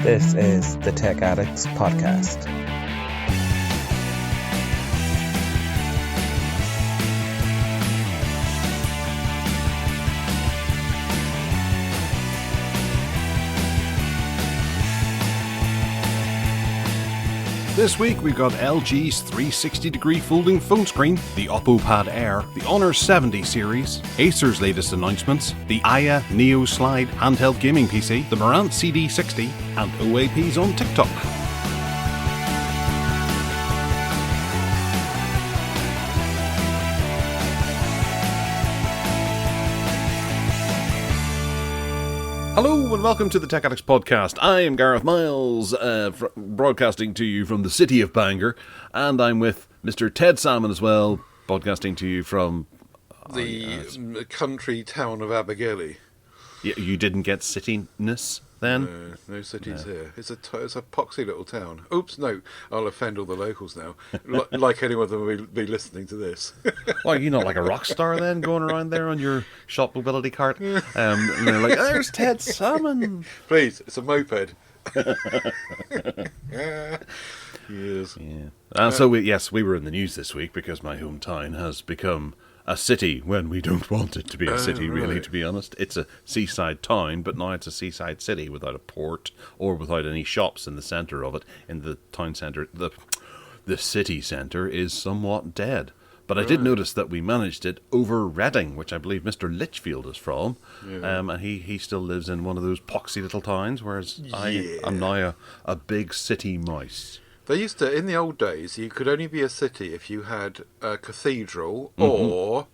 This is the Tech Addicts Podcast. This week we've got LG's 360-degree folding phone screen, the Oppo Pad Air, the Honor 70 series, Acer's latest announcements, the Aya Neo Slide handheld gaming PC, the Marantz CD60, and OAPs on TikTok. Hello and welcome to the Tech Addicts Podcast. I am Gareth Miles, broadcasting to you from the city of Bangor, and I'm with Mr. Ted Salmon as well, podcasting to you from the country town of Abergele. You didn't get cityness then? No cities here. It's a poxy little town. Oops, no, I'll offend all the locals now. Like any of them will be listening to this. Well, you're not like a rock star then, going around there on your shop mobility cart? And they're like, there's Ted Salmon. Please, it's a moped. Yes. Yeah. So we were in the news this week because my hometown has become a city when we don't want it to be a city, really, to be honest. It's a seaside town, but now it's a seaside city without a port or without any shops in the centre of it. In the town centre, the city centre is somewhat dead. But I did notice that we managed it over Reading, which I believe Mr. Litchfield is from. Yeah. And he still lives in one of those poxy little towns, whereas I am now a big city mouse. They used to, in the old days, you could only be a city if you had a cathedral or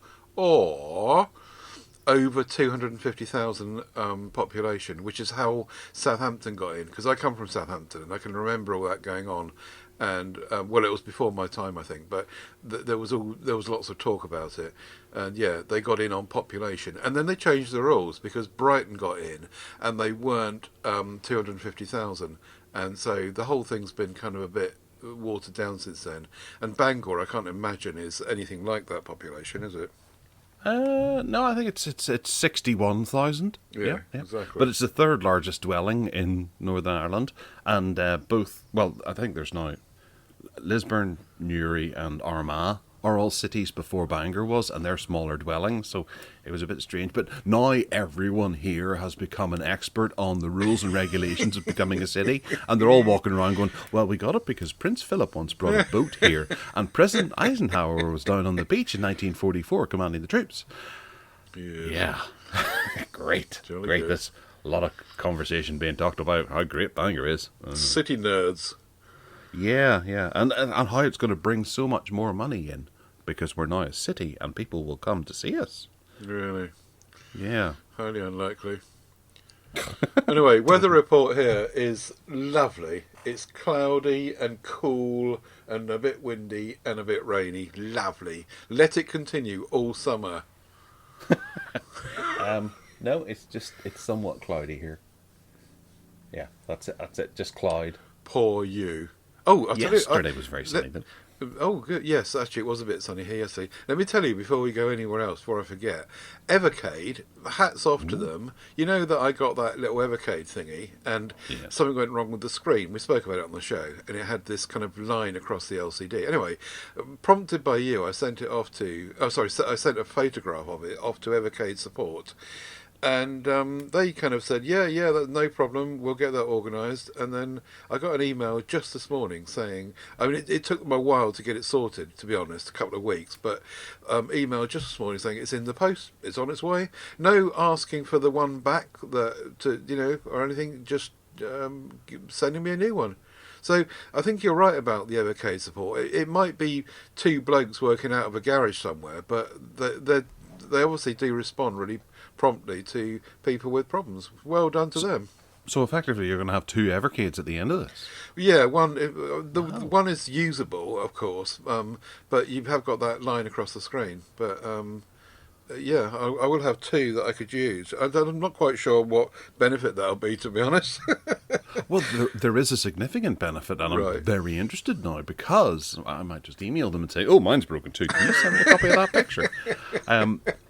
over 250,000 population, which is how Southampton got in. Because I come from Southampton, and I can remember all that going on. And it was before my time, I think, but there was lots of talk about it. And they got in on population, and then they changed the rules because Brighton got in, and they weren't 250,000. And so the whole thing's been kind of a bit watered down since then. And Bangor, I can't imagine, is anything like that population, is it? No, I think it's 61,000. Yeah, exactly. But it's the third largest dwelling in Northern Ireland. And I think there's now Lisburn, Newry and Armagh are all cities before Bangor was, and they're smaller dwellings, so it was a bit strange. But now everyone here has become an expert on the rules and regulations of becoming a city, and they're all walking around going, well, we got it because Prince Philip once brought a boat here, and President Eisenhower was down on the beach in 1944 commanding the troops. Yeah. Great. Great. There's a lot of conversation being talked about how great Bangor is. City nerds. Yeah. And how it's going to bring so much more money in because we're now a city and people will come to see us. Really? Yeah. Highly unlikely. Anyway, weather report here is lovely. It's cloudy and cool and a bit windy and a bit rainy. Lovely. Let it continue all summer. No, it's somewhat cloudy here. Yeah, that's it. Just cloud. Poor you. Oh, I'll tell you, yesterday was very sunny. Oh, good. Yes, actually, it was a bit sunny here yesterday. Let me tell you before we go anywhere else, before I forget. Evercade, hats off to them. You know that I got that little Evercade thingy, and something went wrong with the screen. We spoke about it on the show, and it had this kind of line across the LCD. Anyway, prompted by you, I sent it off to... I sent a photograph of it off to Evercade support. And they kind of said, yeah, no problem, we'll get that organised. And then I got an email just this morning saying, it took them a while to get it sorted, to be honest, a couple of weeks, but email just this morning saying it's in the post, it's on its way. No asking for the one back or anything, just sending me a new one. So I think you're right about the Evercade support. It might be two blokes working out of a garage somewhere, but they obviously do respond really promptly to people with problems. Well done to them. So effectively you're going to have two Evercades at the end of this? Yeah, one is usable, of course, but you have got that line across the screen. But I will have two that I could use. I'm not quite sure what benefit that'll be, to be honest. Well, there is a significant benefit, and I'm very interested now, because I might just email them and say, oh, mine's broken too. Can you send me a copy of that picture?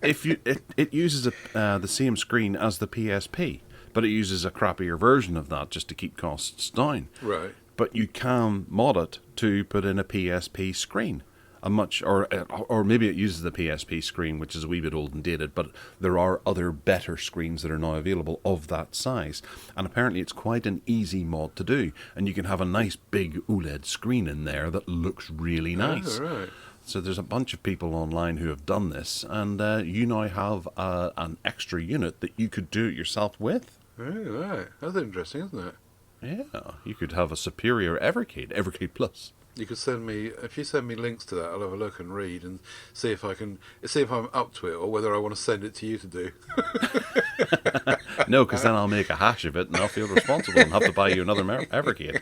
It uses the same screen as the PSP. but it uses a crappier version of that just to keep costs down. Right. But you can mod it to put in a PSP screen. Or maybe it uses the PSP screen, which is a wee bit old and dated, but there are other better screens that are now available of that size. And apparently it's quite an easy mod to do. And you can have a nice big OLED screen in there that looks really nice. Oh, right. So there's a bunch of people online who have done this, and you now have an extra unit that you could do it yourself with. Oh, right. That's interesting, isn't it? Yeah, you could have a superior Evercade Plus. You could send me, if you send me links to that, I'll have a look and read and see if I'm up to it, or whether I want to send it to you to do. No, because then I'll make a hash of it and I'll feel responsible and have to buy you another Evercade.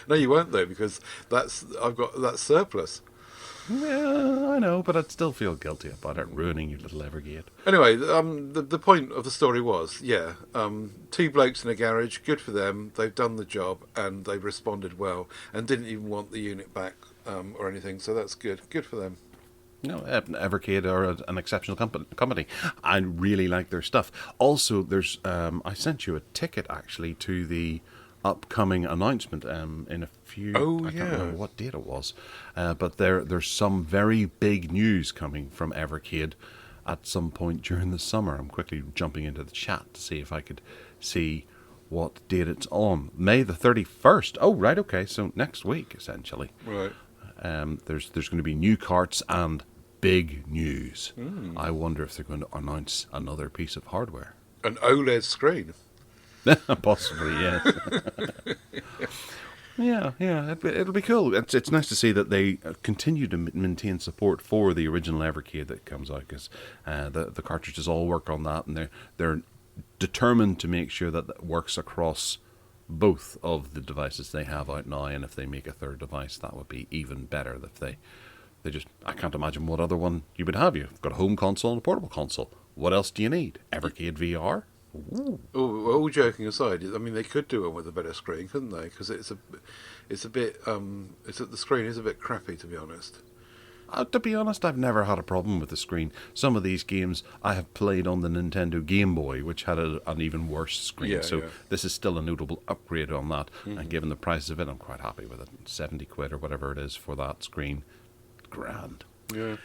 No, you won't though, because I've got that surplus. Yeah, I know, but I'd still feel guilty about it ruining your little Evercade. Anyway, the point of the story was, two blokes in a garage, good for them. They've done the job and they've responded well, and didn't even want the unit back or anything. So that's good. Good for them. No, Evercade are an exceptional company. I really like their stuff. Also, there's I sent you a ticket actually to the upcoming announcement in a few. I can't remember what date it was, but there's some very big news coming from Evercade at some point during the summer. I'm quickly jumping into the chat to see if I could see what date it's on. May the 31st. Oh, right, okay. So next week, essentially. Right. There's going to be new carts and big news. I wonder if they're going to announce another piece of hardware. An OLED screen. Possibly, yes. Yeah, it'll be cool. It's nice to see that they continue to maintain support for the original Evercade that comes out, because the cartridges all work on that, and they're determined to make sure that it works across both of the devices they have out now. And if they make a third device, that would be even better. If they just, I can't imagine what other one you would have. You've got a home console and a portable console. What else do you need? Evercade VR? Ooh. All joking aside, I mean, they could do one with a better screen, couldn't they? Because the screen is a bit crappy, to be honest. To be honest, I've never had a problem with the screen. Some of these games I have played on the Nintendo Game Boy, which had an even worse screen. This is still a notable upgrade on that. And given the price of it, I'm quite happy with it. 70 quid or whatever it is for that screen. Grand. Yeah.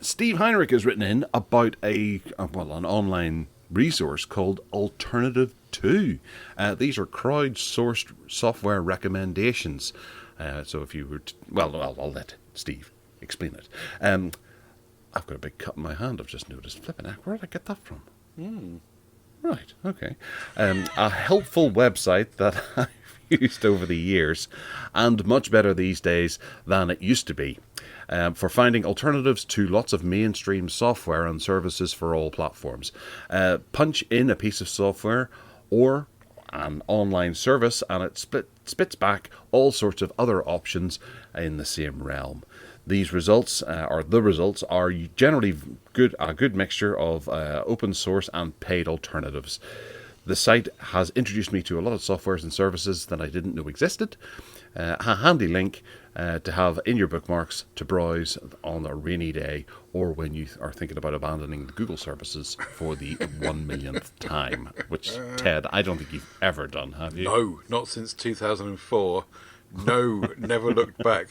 Steve Heinrich has written in about an online resource called Alternative 2. These are crowdsourced software recommendations. So if you were I'll let Steve explain it. I've got a big cut in my hand, I've just noticed. Flipping heck, where did I get that from? Right, okay. A helpful website that I've used over the years, and much better these days than it used to be, for finding alternatives to lots of mainstream software and services for all platforms. Punch in a piece of software or an online service, and it spits back all sorts of other options in the same realm. These results, are generally a good mixture of open source and paid alternatives. The site has introduced me to a lot of softwares and services that I didn't know existed. A handy link to have in your bookmarks to browse on a rainy day, or when you are thinking about abandoning the Google services for the 1 millionth time, which, Ted, I don't think you've ever done, have you? No, not since 2004. No, never looked back,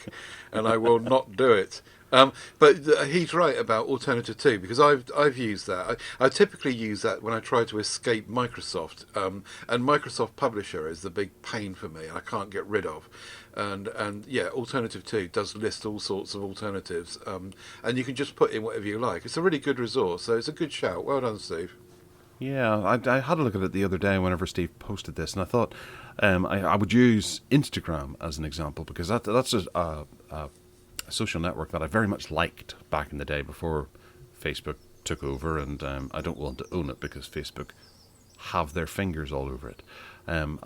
and I will not do it. But he's right about Alternative 2, because I've used that. I typically use that when I try to escape Microsoft, and Microsoft Publisher is the big pain for me. I can't get rid of, and yeah, Alternative 2 does list all sorts of alternatives, and you can just put in whatever you like. It's a really good resource, so it's a good shout. Well done, Steve. Yeah, I had a look at it the other day whenever Steve posted this, and I thought I would use Instagram as an example, because that's a social network that I very much liked back in the day before Facebook took over, and I don't want to own it because Facebook have their fingers all over it.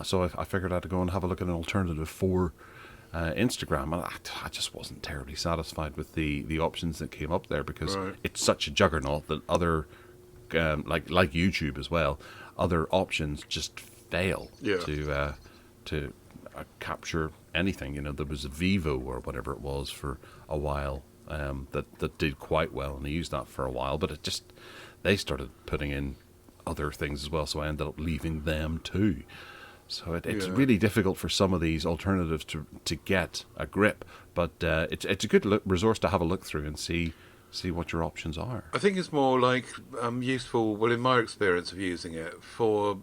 So I figured I'd go and have a look at an alternative for Instagram, and I just wasn't terribly satisfied with the options that came up there, because it's such a juggernaut that other like YouTube as well, other options just fail to capture anything. You know, there was a Vivo or whatever it was for a while that did quite well, and I used that for a while, but they started putting in other things as well, so I ended up leaving them too. So it's really difficult for some of these alternatives to get a grip, but it's a good resource to have a look through and see what your options are. I think it's more like useful, well, in my experience of using it, for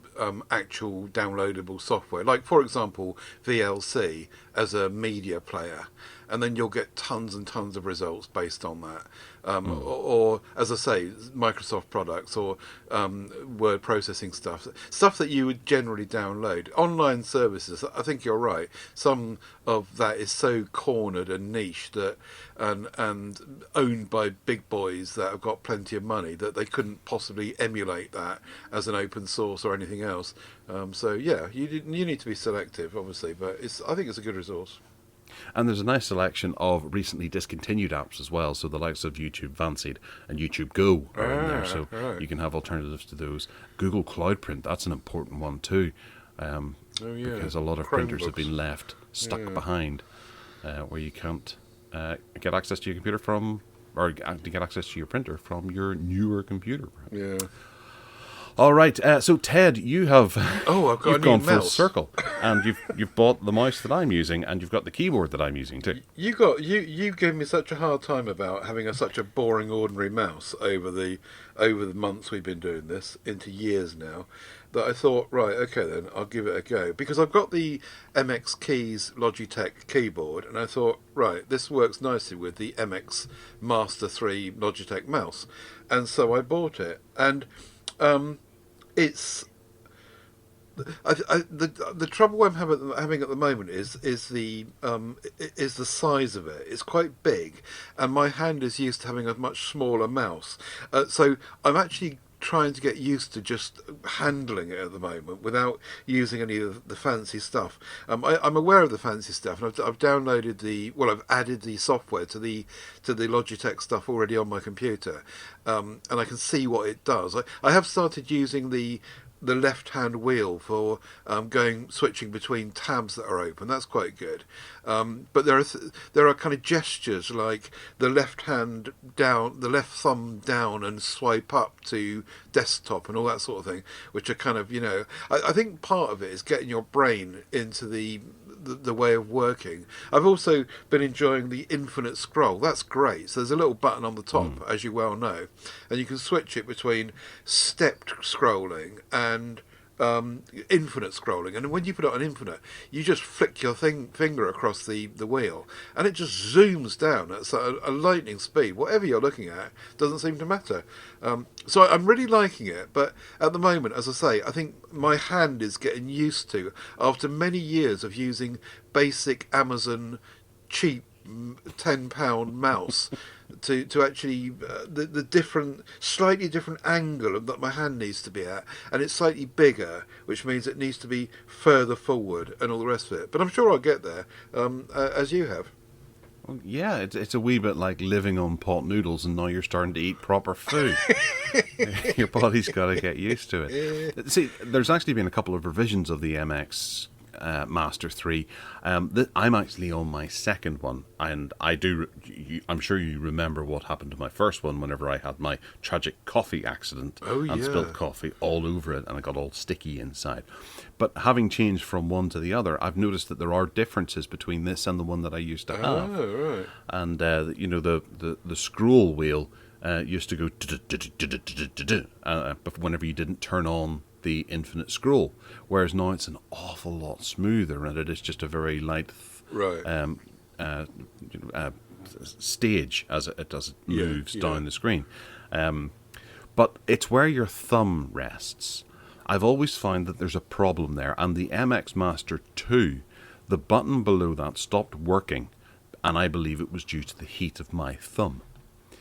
actual downloadable software. Like, for example, VLC as a media player. And then you'll get tons and tons of results based on that. Or, as I say, Microsoft products or word processing stuff that you would generally download. Online services, I think you're right. Some of that is so cornered and niche that and owned by big boys that have got plenty of money that they couldn't possibly emulate that as an open source or anything else. So yeah, you need to be selective, obviously, but I think it's a good resource. And there's a nice selection of recently discontinued apps as well, so the likes of YouTube Vancied and YouTube Go are in there, so you can have alternatives to those. Google Cloud Print, that's an important one too, because a lot of printers have been left stuck behind, where you can't get access to your computer from, or get access to your printer from your newer computer. Yeah. All right, so Ted, you have I've got you've a new gone full mouse. circle, and you've bought the mouse that I'm using, and you've got the keyboard that I'm using too. You gave me such a hard time about having such a boring ordinary mouse over the months we've been doing this, into years now, that I thought, right, okay then, I'll give it a go, because I've got the MX Keys Logitech keyboard, and I thought, right, this works nicely with the MX Master 3 Logitech mouse, and so I bought it, and it's the trouble I'm having at the moment is the size of it. It's quite big, and my hand is used to having a much smaller mouse. So I'm actually trying to get used to just handling it at the moment without using any of the fancy stuff. I'm aware of the fancy stuff, and I've downloaded I've added the software to the Logitech stuff already on my computer, and I can see what it does. I have started using the left-hand wheel for switching between tabs that are open. That's quite good. But there are kind of gestures like the left hand down, the left thumb down, and swipe up to desktop and all that sort of thing, which are kind of, I think part of it is getting your brain into the way of working. I've also been enjoying the infinite scroll. That's great. So there's a little button on the top, as you well know, and you can switch it between stepped scrolling and infinite scrolling. And when you put it on infinite, you just flick your finger across the wheel, and it just zooms down at a lightning speed. Whatever you're looking at doesn't seem to matter. So I'm really liking it, but at the moment, as I say, I think my hand is getting used to, after many years of using basic Amazon cheap £10 mouse, to actually the slightly different angle that my hand needs to be at, and it's slightly bigger, which means it needs to be further forward and all the rest of it. But I'm sure I'll get there, as you have. Well, yeah, it's a wee bit like living on pot noodles, and now you're starting to eat proper food. Your body's got to get used to it. See, there's actually been a couple of revisions of the MX Master 3. I'm actually on my second one, and I'm sure you remember what happened to my first one whenever I had my tragic coffee accident and spilled coffee all over it, and I got all sticky inside. But having changed from one to the other, I've noticed that there are differences between this and the one that I used to have. Oh, right. And the scroll wheel used to go whenever you didn't turn on the infinite scroll, whereas now it's an awful lot smoother, and it is just a very light stage as it moves down the screen. But it's where your thumb rests. I've always found that there's a problem there, and the MX Master 2, the button below that stopped working, and I believe it was due to the heat of my thumb,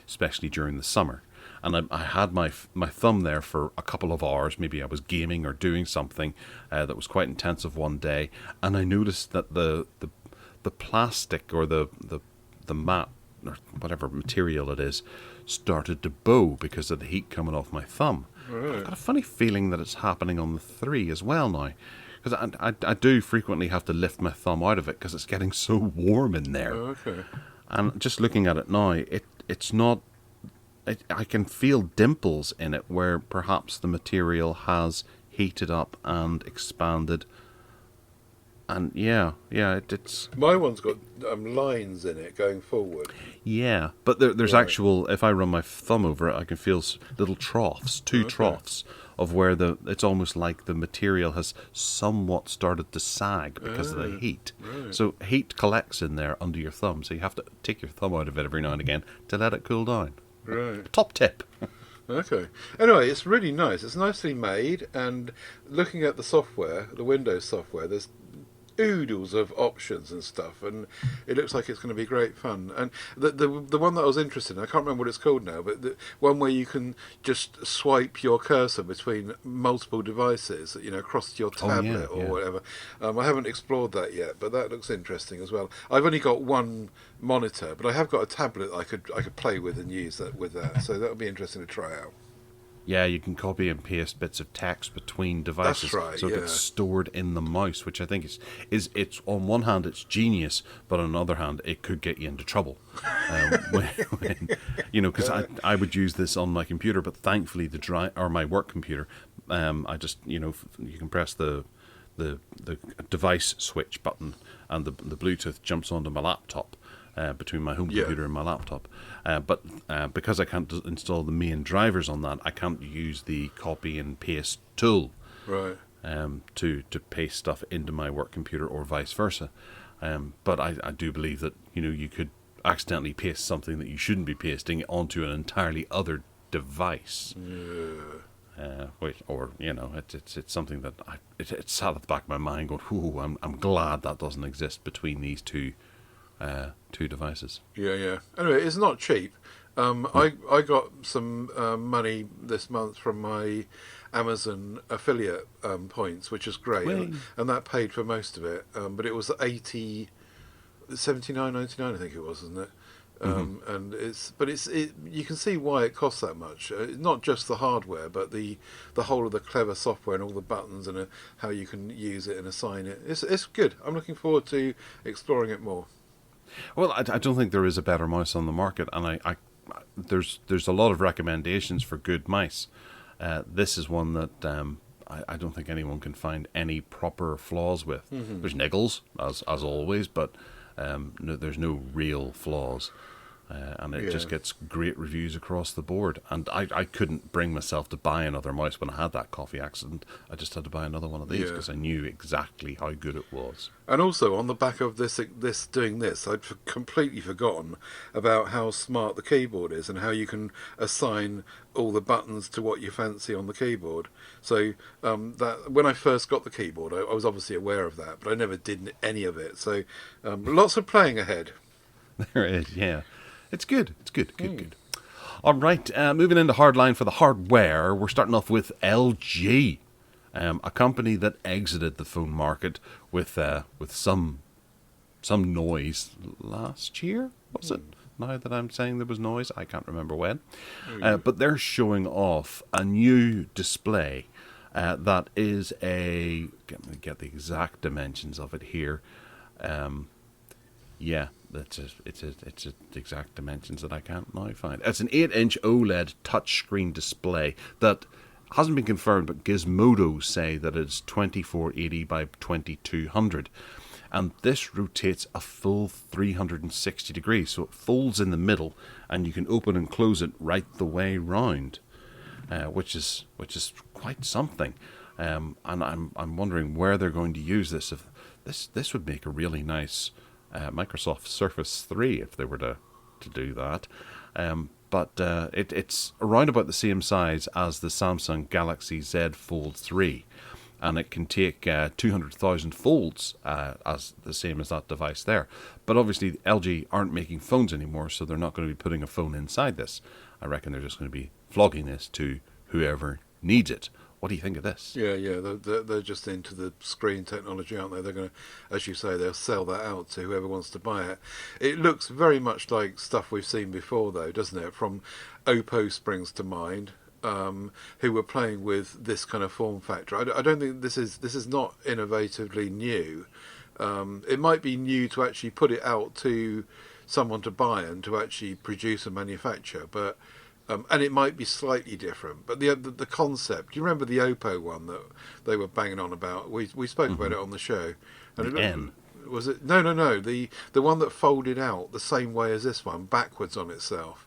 especially during the summer. And I had my thumb there for a couple of hours. Maybe I was gaming or doing something that was quite intensive one day, and I noticed that the plastic or the mat or whatever material it is started to bow because of the heat coming off my thumb. Right. I've got a funny feeling that it's happening on the 3 as well now, because I do frequently have to lift my thumb out of it because it's getting so warm in there. Oh, okay. And just looking at it now, it's not I can feel dimples in it where perhaps the material has heated up and expanded. And it's My one's got lines in it going forward. yeah. But there's Right. actual. If I run my thumb over it, I can feel little troughs, two troughs of where it's almost like the material has somewhat started to sag because of the heat. Right. So heat collects in there under your thumb, so you have to take your thumb out of it every now and again to let it cool down. Right. Top tip. Okay. Anyway, it's really nice. It's nicely made, and looking at the software, the Windows software, there's oodles of options and stuff, and it looks like it's going to be great fun. And the one that I was interested in, I can't remember what it's called now, but the one where you can just swipe your cursor between multiple devices, across your tablet or whatever. I haven't explored that yet, but that looks interesting as well. I've only got one monitor, but I have got a tablet I could play with and use that with that, so that'll be interesting to try out. Yeah, you can copy and paste bits of text between devices, That's right, so it gets stored in the mouse, which I think is it's on one hand it's genius, but on the other hand it could get you into trouble. Because I would use this on my computer, but thankfully my work computer, I just you can press the device switch button and the Bluetooth jumps onto my laptop. Between my home computer and my laptop. But because I can't install the main drivers on that, I can't use the copy and paste tool Right. to paste stuff into my work computer or vice versa. But I do believe that you could accidentally paste something that you shouldn't be pasting onto an entirely other device. It's something that it sat at the back of my mind going, "Ooh, I'm glad that doesn't exist between these two devices." Yeah. Anyway, it's not cheap. I got some money this month from my Amazon affiliate points, which is great, and that paid for most of it. But it was 79.99, I think it was, isn't it? And you can see why it costs that much. Not just the hardware, but the whole of the clever software and all the buttons and how you can use it and assign it. It's good. I'm looking forward to exploring it more. Well, I don't think there is a better mouse on the market, and there's a lot of recommendations for good mice. This is one that I don't think anyone can find any proper flaws with. There's niggles, as always, but there's no real flaws. And it just gets great reviews across the board. And I couldn't bring myself to buy another mouse when I had that coffee accident. I just had to buy another one of these because I knew exactly how good it was. And also, on the back of this doing this, I'd completely forgotten about how smart the keyboard is and how you can assign all the buttons to what you fancy on the keyboard. So that when I first got the keyboard, I was obviously aware of that, but I never did any of it. So lots of playing ahead. There is, yeah. It's good. It's good. Good. All right, moving into Hardline for the hardware, we're starting off with LG, a company that exited the phone market with some noise last year, was it? Now that I'm saying there was noise, I can't remember when. But they're showing off a new display that is get the exact dimensions of it here. It's the exact dimensions that I can't now find. It's an 8-inch OLED touchscreen display that hasn't been confirmed, but Gizmodo say that it's 2480 by 2200. And this rotates a full 360 degrees, so it folds in the middle, and you can open and close it right the way round, which is quite something. And I'm wondering where they're going to use this. If this would make a really nice Microsoft Surface 3 if they were to do that. But it's around about the same size as the Samsung Galaxy Z Fold 3. And it can take 200,000 folds as the same as that device there. But obviously LG aren't making phones anymore, so they're not going to be putting a phone inside this. I reckon they're just going to be flogging this to whoever needs it. What do you think of this? Yeah, they're just into the screen technology, aren't they? They're going to, as you say, they'll sell that out to whoever wants to buy it. It looks very much like stuff we've seen before, though, doesn't it? From Oppo springs to mind, who were playing with this kind of form factor. I don't think this is not innovatively new. It might be new to actually put it out to someone to buy and to actually produce and manufacture, but And it might be slightly different, but the concept. Do you remember the Oppo one that they were banging on about? We spoke about it on the show. And The N. Was it? No. The one that folded out the same way as this one, backwards on itself.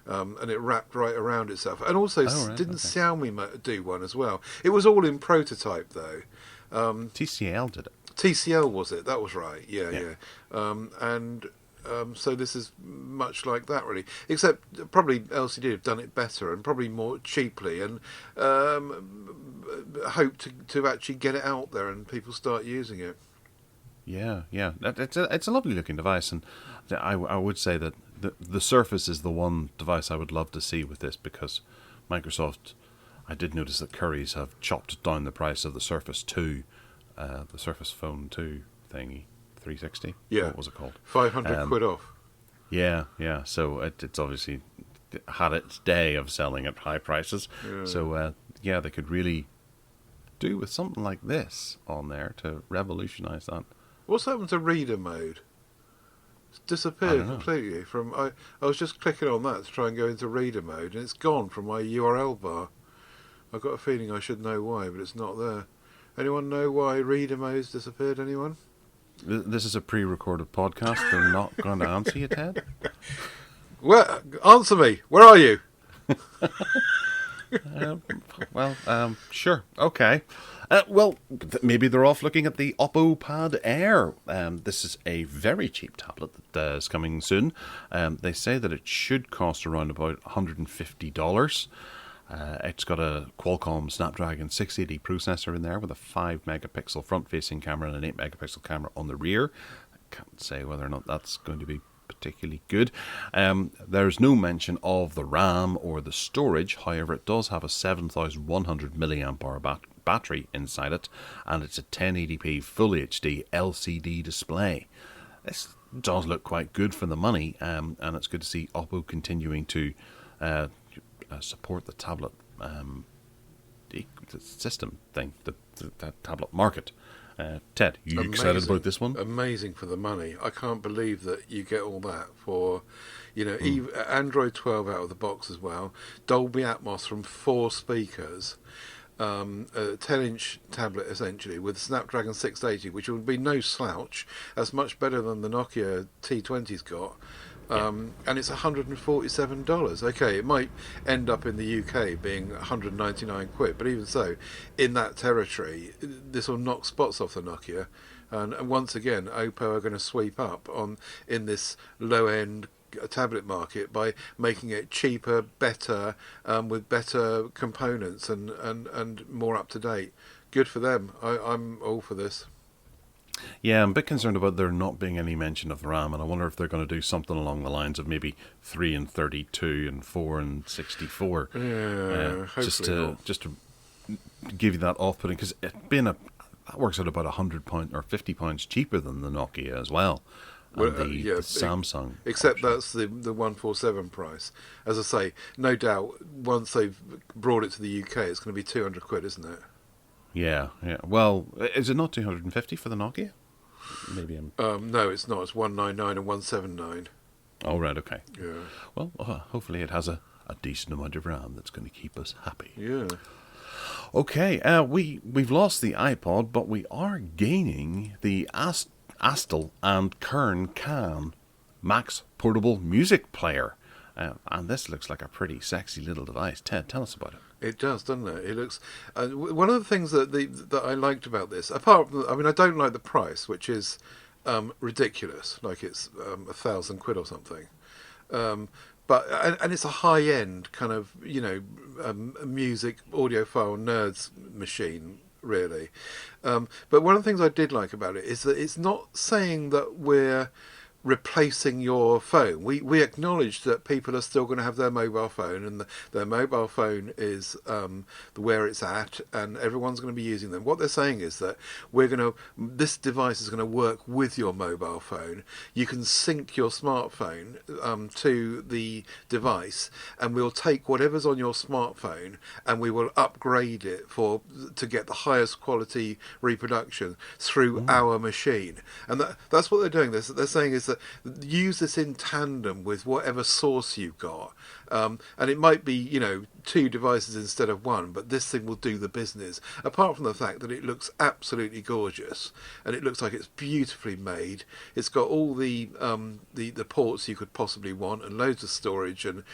And it wrapped right around itself. And also, didn't Xiaomi do one as well? It was all in prototype, though. TCL did it. TCL, was it? That was right. Yeah. So this is much like that, really. Except probably LCD have done it better and probably more cheaply, and hope to actually get it out there and people start using it. Yeah. It's a lovely looking device, and I would say that the Surface is the one device I would love to see with this, because Microsoft, I did notice that Currys have chopped down the price of the Surface 2, the Surface Phone 2 thingy, 360. Yeah. What was it called? 500 quid off. Yeah. So it's obviously had its day of selling at high prices. Yeah. So they could really do with something like this on there to revolutionise that. What's happened to reader mode? It's disappeared completely from. I was just clicking on that to try and go into reader mode, and it's gone from my URL bar. I've got a feeling I should know why, but it's not there. Anyone know why reader mode's disappeared? Anyone? This is a pre-recorded podcast. They're not going to answer you, Ted. Well, answer me. Where are you? Sure. Okay. Maybe they're off looking at the Oppo Pad Air. This is a very cheap tablet that is coming soon. They say that it should cost around about $150. It's got a Qualcomm Snapdragon 680 processor in there with a 5-megapixel front-facing camera and an 8-megapixel camera on the rear. I can't say whether or not that's going to be particularly good. There's no mention of the RAM or the storage. However, it does have a 7,100 milliamp hour battery inside it, and it's a 1080p Full HD LCD display. This does look quite good for the money, and it's good to see Oppo continuing to support the tablet system thing, the tablet market. Ted, you excited about this one? Amazing for the money. I can't believe that you get all that for, even Android 12 out of the box as well. Dolby Atmos from 4 speakers. A 10-inch tablet essentially with Snapdragon 680, which would be no slouch. That's much better than the Nokia T20's got. And it's $147. Okay, it might end up in the UK being 199 quid, but even so, in that territory, this will knock spots off the Nokia. And once again, Oppo are going to sweep up in this low-end tablet market by making it cheaper, better, with better components and more up to date. Good for them. I'm all for this. Yeah, I'm a bit concerned about there not being any mention of the RAM, and I wonder if they're going to do something along the lines of maybe 3 and 32 and 4 and 64. Yeah, just to give you that off-putting, because that works out about £100 or £50 cheaper than the Nokia as well. And the Samsung. Except that's the 147 price. As I say, no doubt, once they've brought it to the UK, it's going to be 200 quid, isn't it? Yeah. Well, is it not 250 for the Nokia? Maybe no, it's not. It's 199 and 179. Oh, right, okay. Yeah. Well, hopefully it has a decent amount of RAM that's going to keep us happy. Yeah. Okay, we've lost the iPod, but we are gaining the Astounds and Kern Can Max Portable Music Player. And this looks like a pretty sexy little device. Ted, tell us about it. It does, doesn't it? It looks. One of the things that I liked about this, apart from, I don't like the price, which is ridiculous. Like it's 1,000 quid or something. But it's a high end kind of music audiophile nerds machine, really. But one of the things I did like about it is that it's not saying that we're replacing your phone. We acknowledge that people are still going to have their mobile phone, and their mobile phone is where it's at, and everyone's going to be using them. What they're saying is that this device is going to work with your mobile phone. You can sync your smartphone to the device, and we'll take whatever's on your smartphone and we will upgrade it to get the highest quality reproduction through our machine. And that's what they're doing. They're saying is use this in tandem with whatever source you've got, and it might be, you know, 2 devices instead of 1, but this thing will do the business. Apart from the fact that it looks absolutely gorgeous, and it looks like it's beautifully made. It's got all the ports you could possibly want, and loads of storage and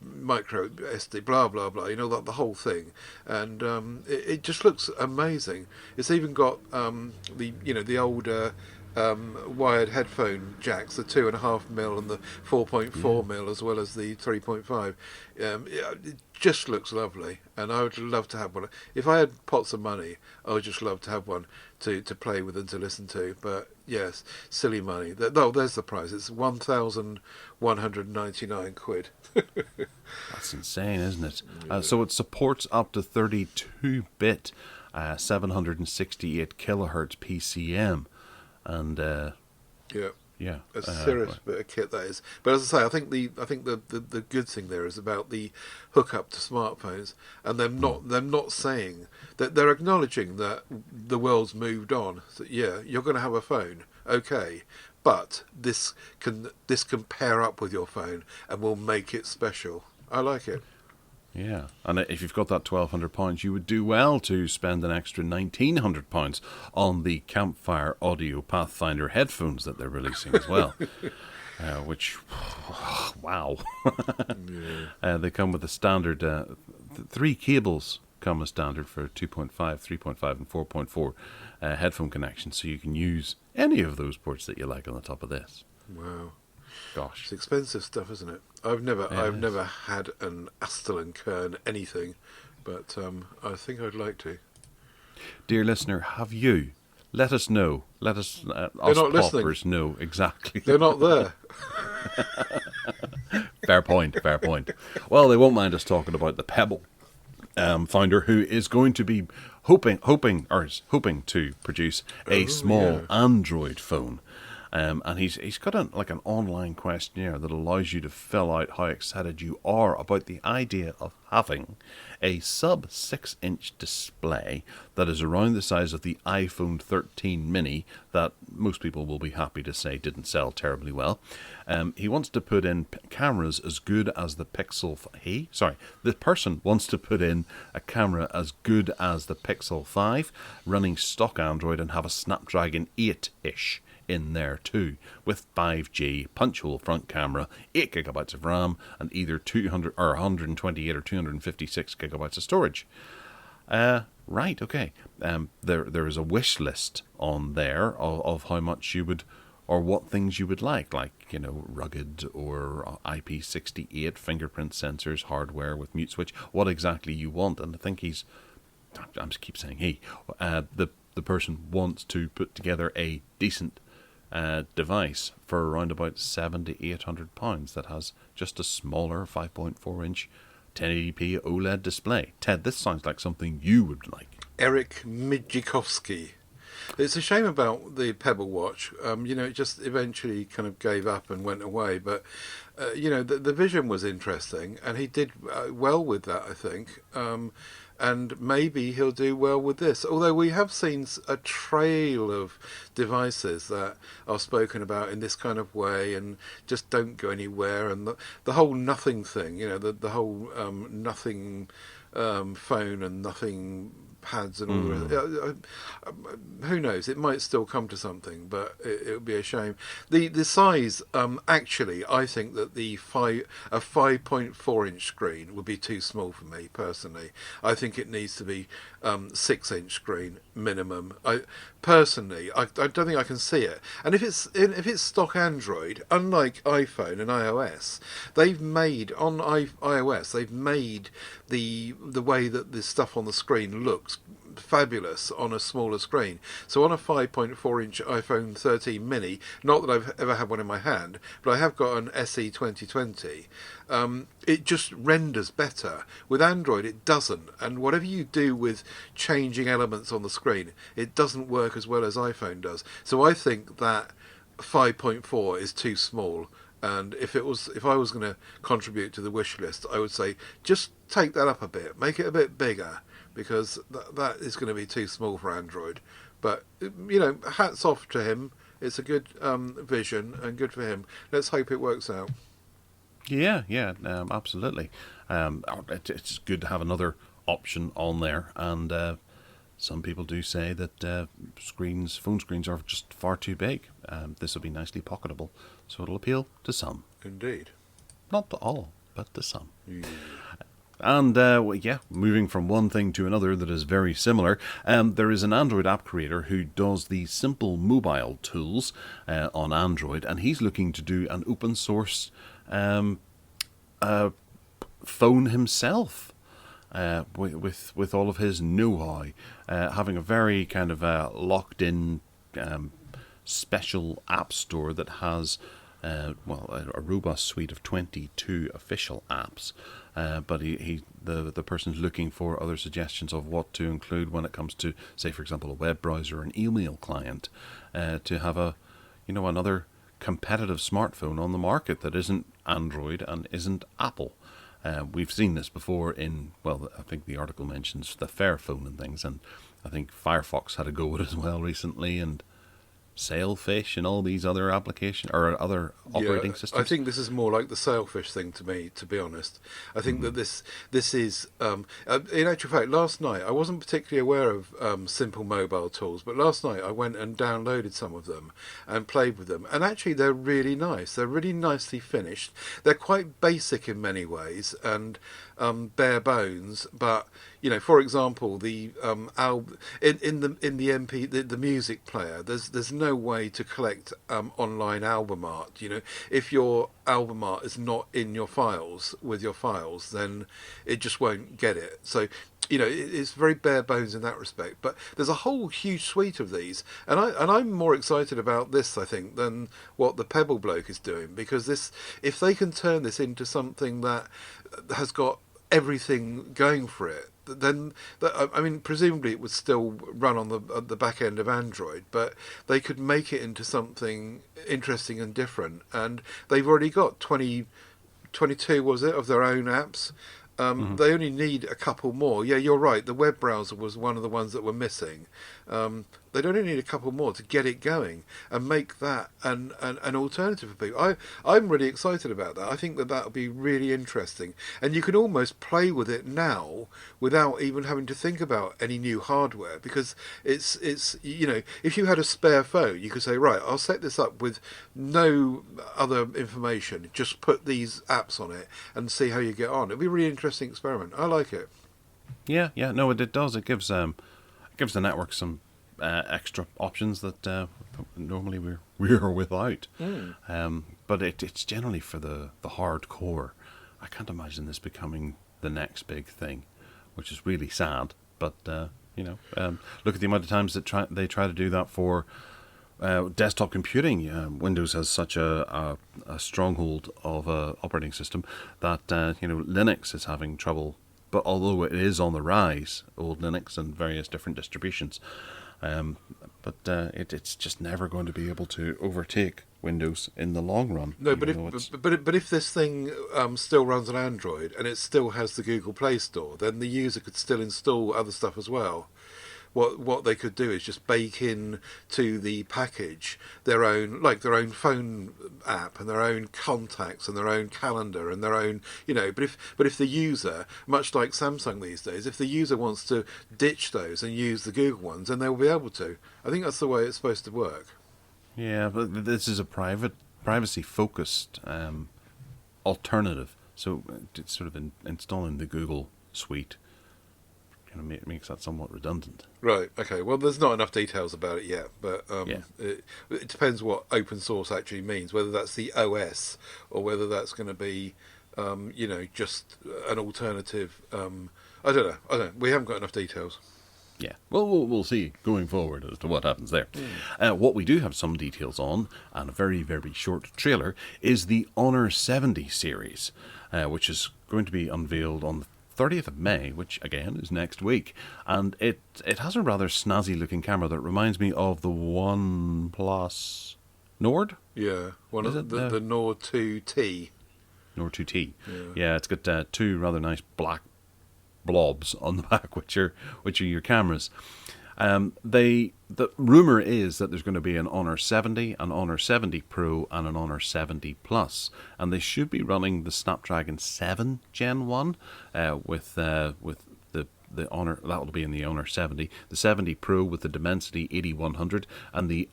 micro SD, blah blah blah. You know, the whole thing, and it just looks amazing. It's even got the older wired headphone jacks, the 2.5mm and the 4.4mm, as well as the 3.5. It just looks lovely, and I would love to have one. If I had pots of money, I would just love to have one to play with and to listen to. But yes, silly money. There's the price. It's £1,199. That's insane, isn't it? So it supports up to 32-bit, 768 kilohertz PCM. And yeah, a serious bit of kit that is. But as I say, I think the good thing there is about the hookup to smartphones, and them not saying that, they're acknowledging that the world's moved on. So yeah, you're going to have a phone, okay, but this can pair up with your phone and will make it special. I like it. Yeah, and if you've got that £1,200, you would do well to spend an extra £1,900 on the Campfire Audio Pathfinder headphones that they're releasing as well. Which, wow. They come with a standard, 3 cables come as standard for 2.5, 3.5 and 4.4 headphone connections, so you can use any of those ports that you like on the top of this. Wow. Gosh. It's expensive stuff, isn't it? I've never had an Astounds Kern anything, but I think I'd like to. Dear listener, have you? Let us know. Let us, us paupers, know exactly. They're not there. Fair point. Well, they won't mind us talking about the Pebble founder, who is going to be hoping to produce a small Android phone. And he's got an online questionnaire that allows you to fill out how excited you are about the idea of having a sub 6-inch display that is around the size of the iPhone 13 mini that most people will be happy to say didn't sell terribly well. He wants to put in cameras as good as the Pixel. The person wants to put in a camera as good as the Pixel 5, running stock Android, and have a Snapdragon 8-ish in there too, with 5G, punch-hole front camera, 8GB of RAM, and either 200 or 128 or 256 gigabytes of storage. Right, okay. There is a wish list on there of how much you would, or what things you would like, rugged or IP68 fingerprint sensors, hardware with mute switch, what exactly you want. And I think I just keep saying he, the person wants to put together a decent device for around about £700 to £800 that has just a smaller 5.4-inch 1080p OLED display. Ted, this sounds like something you would like. Eric Mijikowski. It's a shame about the Pebble Watch. It just eventually kind of gave up and went away. But, the vision was interesting, and he did well with that, I think. And maybe he'll do well with this. Although we have seen a trail of devices that are spoken about in this kind of way and just don't go anywhere. And the whole nothing thing, the whole nothing phone and nothing pads and all the rest. Who knows? It might still come to something, but it would be a shame. The size, actually, I think that a 5.4-inch screen would be too small for me personally. I think it needs to be 6-inch screen minimum. I don't think I can see it. And if it's stock Android, unlike iPhone and iOS, they've made on iOS the way that the stuff on the screen looks fabulous on a smaller screen. So on a 5.4-inch iPhone 13 mini, not that I've ever had one in my hand, but I have got an SE 2020, it just renders better. With Android it doesn't, and whatever you do with changing elements on the screen, it doesn't work as well as iPhone does. So I think that 5.4 is too small. And if I was going to contribute to the wish list, I would say just take that up a bit, make it a bit bigger, because that is going to be too small for Android. But hats off to him. It's a good vision and good for him. Let's hope it works out. Yeah, absolutely. It's good to have another option on there, and some people do say that phone screens are just far too big. This will be nicely pocketable, so it'll appeal to some. Indeed. Not to all, but to some. Yeah. And moving from one thing to another that is very similar, there is an Android app creator who does the simple mobile tools on Android, and he's looking to do an open source phone himself with all of his know-how, having a very kind of locked-in special app store that has a robust suite of 22 official apps. But the person's looking for other suggestions of what to include when it comes to, say, for example, a web browser or an email client, to have another competitive smartphone on the market that isn't Android and isn't Apple. We've seen this before I think the article mentions the Fairphone and things, and I think Firefox had a go at it as well recently, and Sailfish and all these other applications or other operating systems. I think this is more like the Sailfish thing to me, to be honest. I think that this is, in actual fact, last night I wasn't particularly aware of simple mobile tools, but last night I went and downloaded some of them and played with them, and actually they're really nice. They're really nicely finished. They're quite basic in many ways and bare bones, but for example, the in the music player, there's no way to collect online album art. If your album art is not in your files with your files, then it just won't get it. So it's very bare bones in that respect. But there's a whole huge suite of these, and I'm more excited about this, I think, than what the Pebble bloke is doing, because if they can turn this into something that has got everything going for it, then presumably it would still run on the back end of Android, but they could make it into something interesting and different. And they've already got 22, was it, of their own apps. They only need a couple more. Yeah, you're right. The web browser was one of the ones that were missing. They'd only need a couple more to get it going and make that an alternative for people. I'm really excited about that. I think that'll be really interesting. And you can almost play with it now without even having to think about any new hardware, because it's if you had a spare phone, you could say, right, I'll set this up with no other information, just put these apps on it and see how you get on. It'll be a really interesting experiment. I like it. Yeah, no, it does. It gives the network some extra options that normally we're without. But it's generally for the hardcore. I can't imagine this becoming the next big thing, which is really sad. But look at the amount of times that they try to do that for desktop computing. Windows has such a stronghold of a operating system that Linux is having trouble. But although it is on the rise, old Linux and various different distributions, it's just never going to be able to overtake Windows in the long run. No, but if this thing still runs on Android and it still has the Google Play Store, then the user could still install other stuff as well. What they could do is just bake in to the package their own phone app and their own contacts and their own calendar and their own But if the user, much like Samsung these days, if the user wants to ditch those and use the Google ones, then they'll be able to. I think that's the way it's supposed to work. Yeah, but this is a privacy focused alternative. So it's sort of installing the Google suite makes that somewhat redundant. Right, okay. Well, there's not enough details about it yet, but it depends what open source actually means, whether that's the OS or whether that's going to be, just an alternative. I don't know. We haven't got enough details. Yeah, well, we'll see going forward as to what happens there. What we do have some details on, and a very, very short trailer, is the Honor 70 series, which is going to be unveiled on the 30th of May, which again is next week, and it has a rather snazzy looking camera that reminds me of the OnePlus Nord. Yeah, the Nord 2T. Nord 2T. Yeah, it's got two rather nice black blobs on the back, which are your cameras. The rumor is that there's going to be an Honor 70, an Honor 70 Pro, and an Honor 70 Plus, and they should be running the Snapdragon 7 Gen 1 with the Honor, that will be in the Honor 70, the 70 Pro with the Dimensity 8100, and the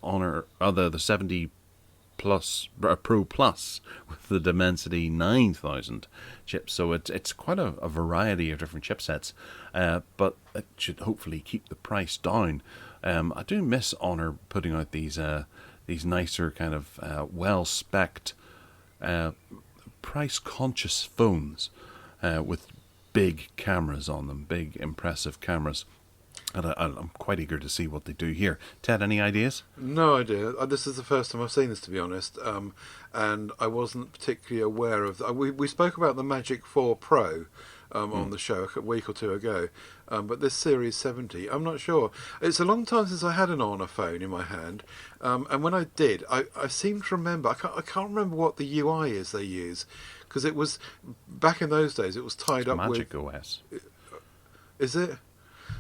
the 70 Plus Pro Plus with the Dimensity 9000 chips. So it's quite a variety of different chipsets, but it should hopefully keep the price down. I do miss Honor putting out these nicer kind of well-spec'd, price-conscious phones with big cameras on them, big impressive cameras. And I'm quite eager to see what they do here. Ted, any ideas? No idea. This is the first time I've seen this, to be honest. And I wasn't particularly aware of... We spoke about the Magic 4 Pro on the show a week or two ago. But this Series 70, I'm not sure. It's a long time since I had an Honor phone in my hand. And when I did, I seem to remember... I can't remember what the UI is they use. Because it was... Back in those days, it was tied up Magic with... OS. Is it?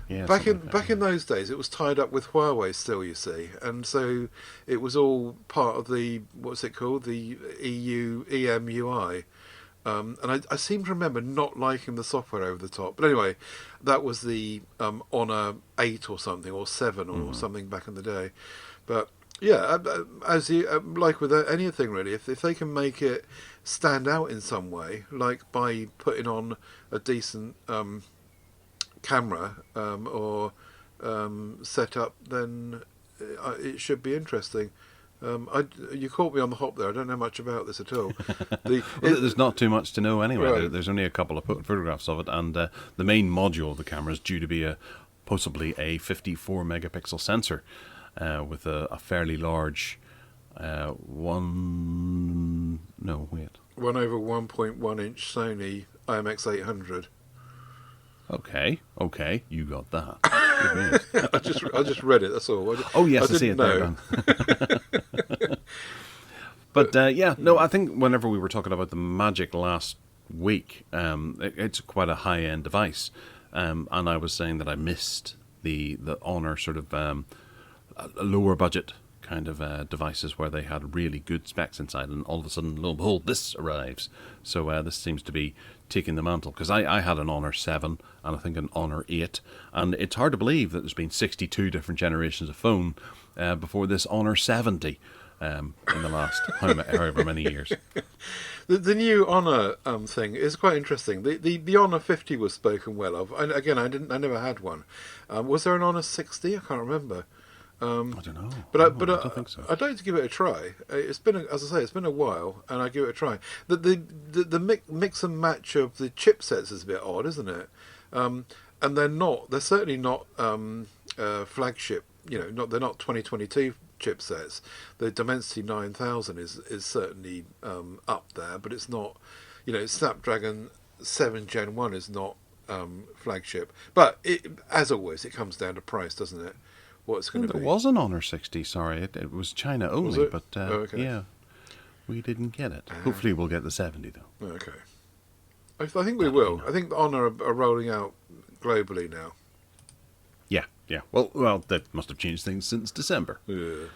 Yeah, back in those days, it was tied up with Huawei still, you see, and so it was all part of the, what's it called, the EU EMUI, and I seem to remember not liking the software over the top. But anyway, that was the Honor 8 or something, or 7 or something back in the day. But yeah, as you like with anything really, if they can make it stand out in some way, like by putting on a decent camera or setup, then it should be interesting. You caught me on the hop there. I don't know much about this at all. There's not too much to know anyway. Right. There's only a couple of photographs of it, and the main module of the camera is due to be possibly a 54 megapixel sensor with a fairly large 1 over 1.1 inch Sony IMX800. Okay, you got that. Good news. I just read it. That's all. Oh yes, I see it there. But I think whenever we were talking about the Magic last week, it's quite a high-end device, and I was saying that I missed the Honor sort of lower budget kind of devices where they had really good specs inside, and all of a sudden, lo and behold, this arrives. So this seems to be taking the mantle, because I had an Honor 7 and I think an Honor 8, and it's hard to believe that there's been 62 different generations of phone before this Honor 70 in the last however many years. The new Honor thing is quite interesting. The Honor 50 was spoken well of, and again, I never had one. Was there an Honor 60? I can't remember. I don't know. But I don't think so. I'd like to give it a try. It's been, as I say, it's been a while, and I give it a try. The mix and match of the chipsets is a bit odd, isn't it? And they're certainly not flagship. They're not 2022 chipsets. The Dimensity 9000 is certainly up there, but it's not. Snapdragon 7 Gen 1 is not flagship. But as always, it comes down to price, doesn't it? What's going to be? There was an Honor 60, sorry. It was China only, but okay. We didn't get it. Hopefully we'll get the 70, though. Okay. I think we will. I think the Honor are rolling out globally now. Yeah. Well, that must have changed things since December. Yeah.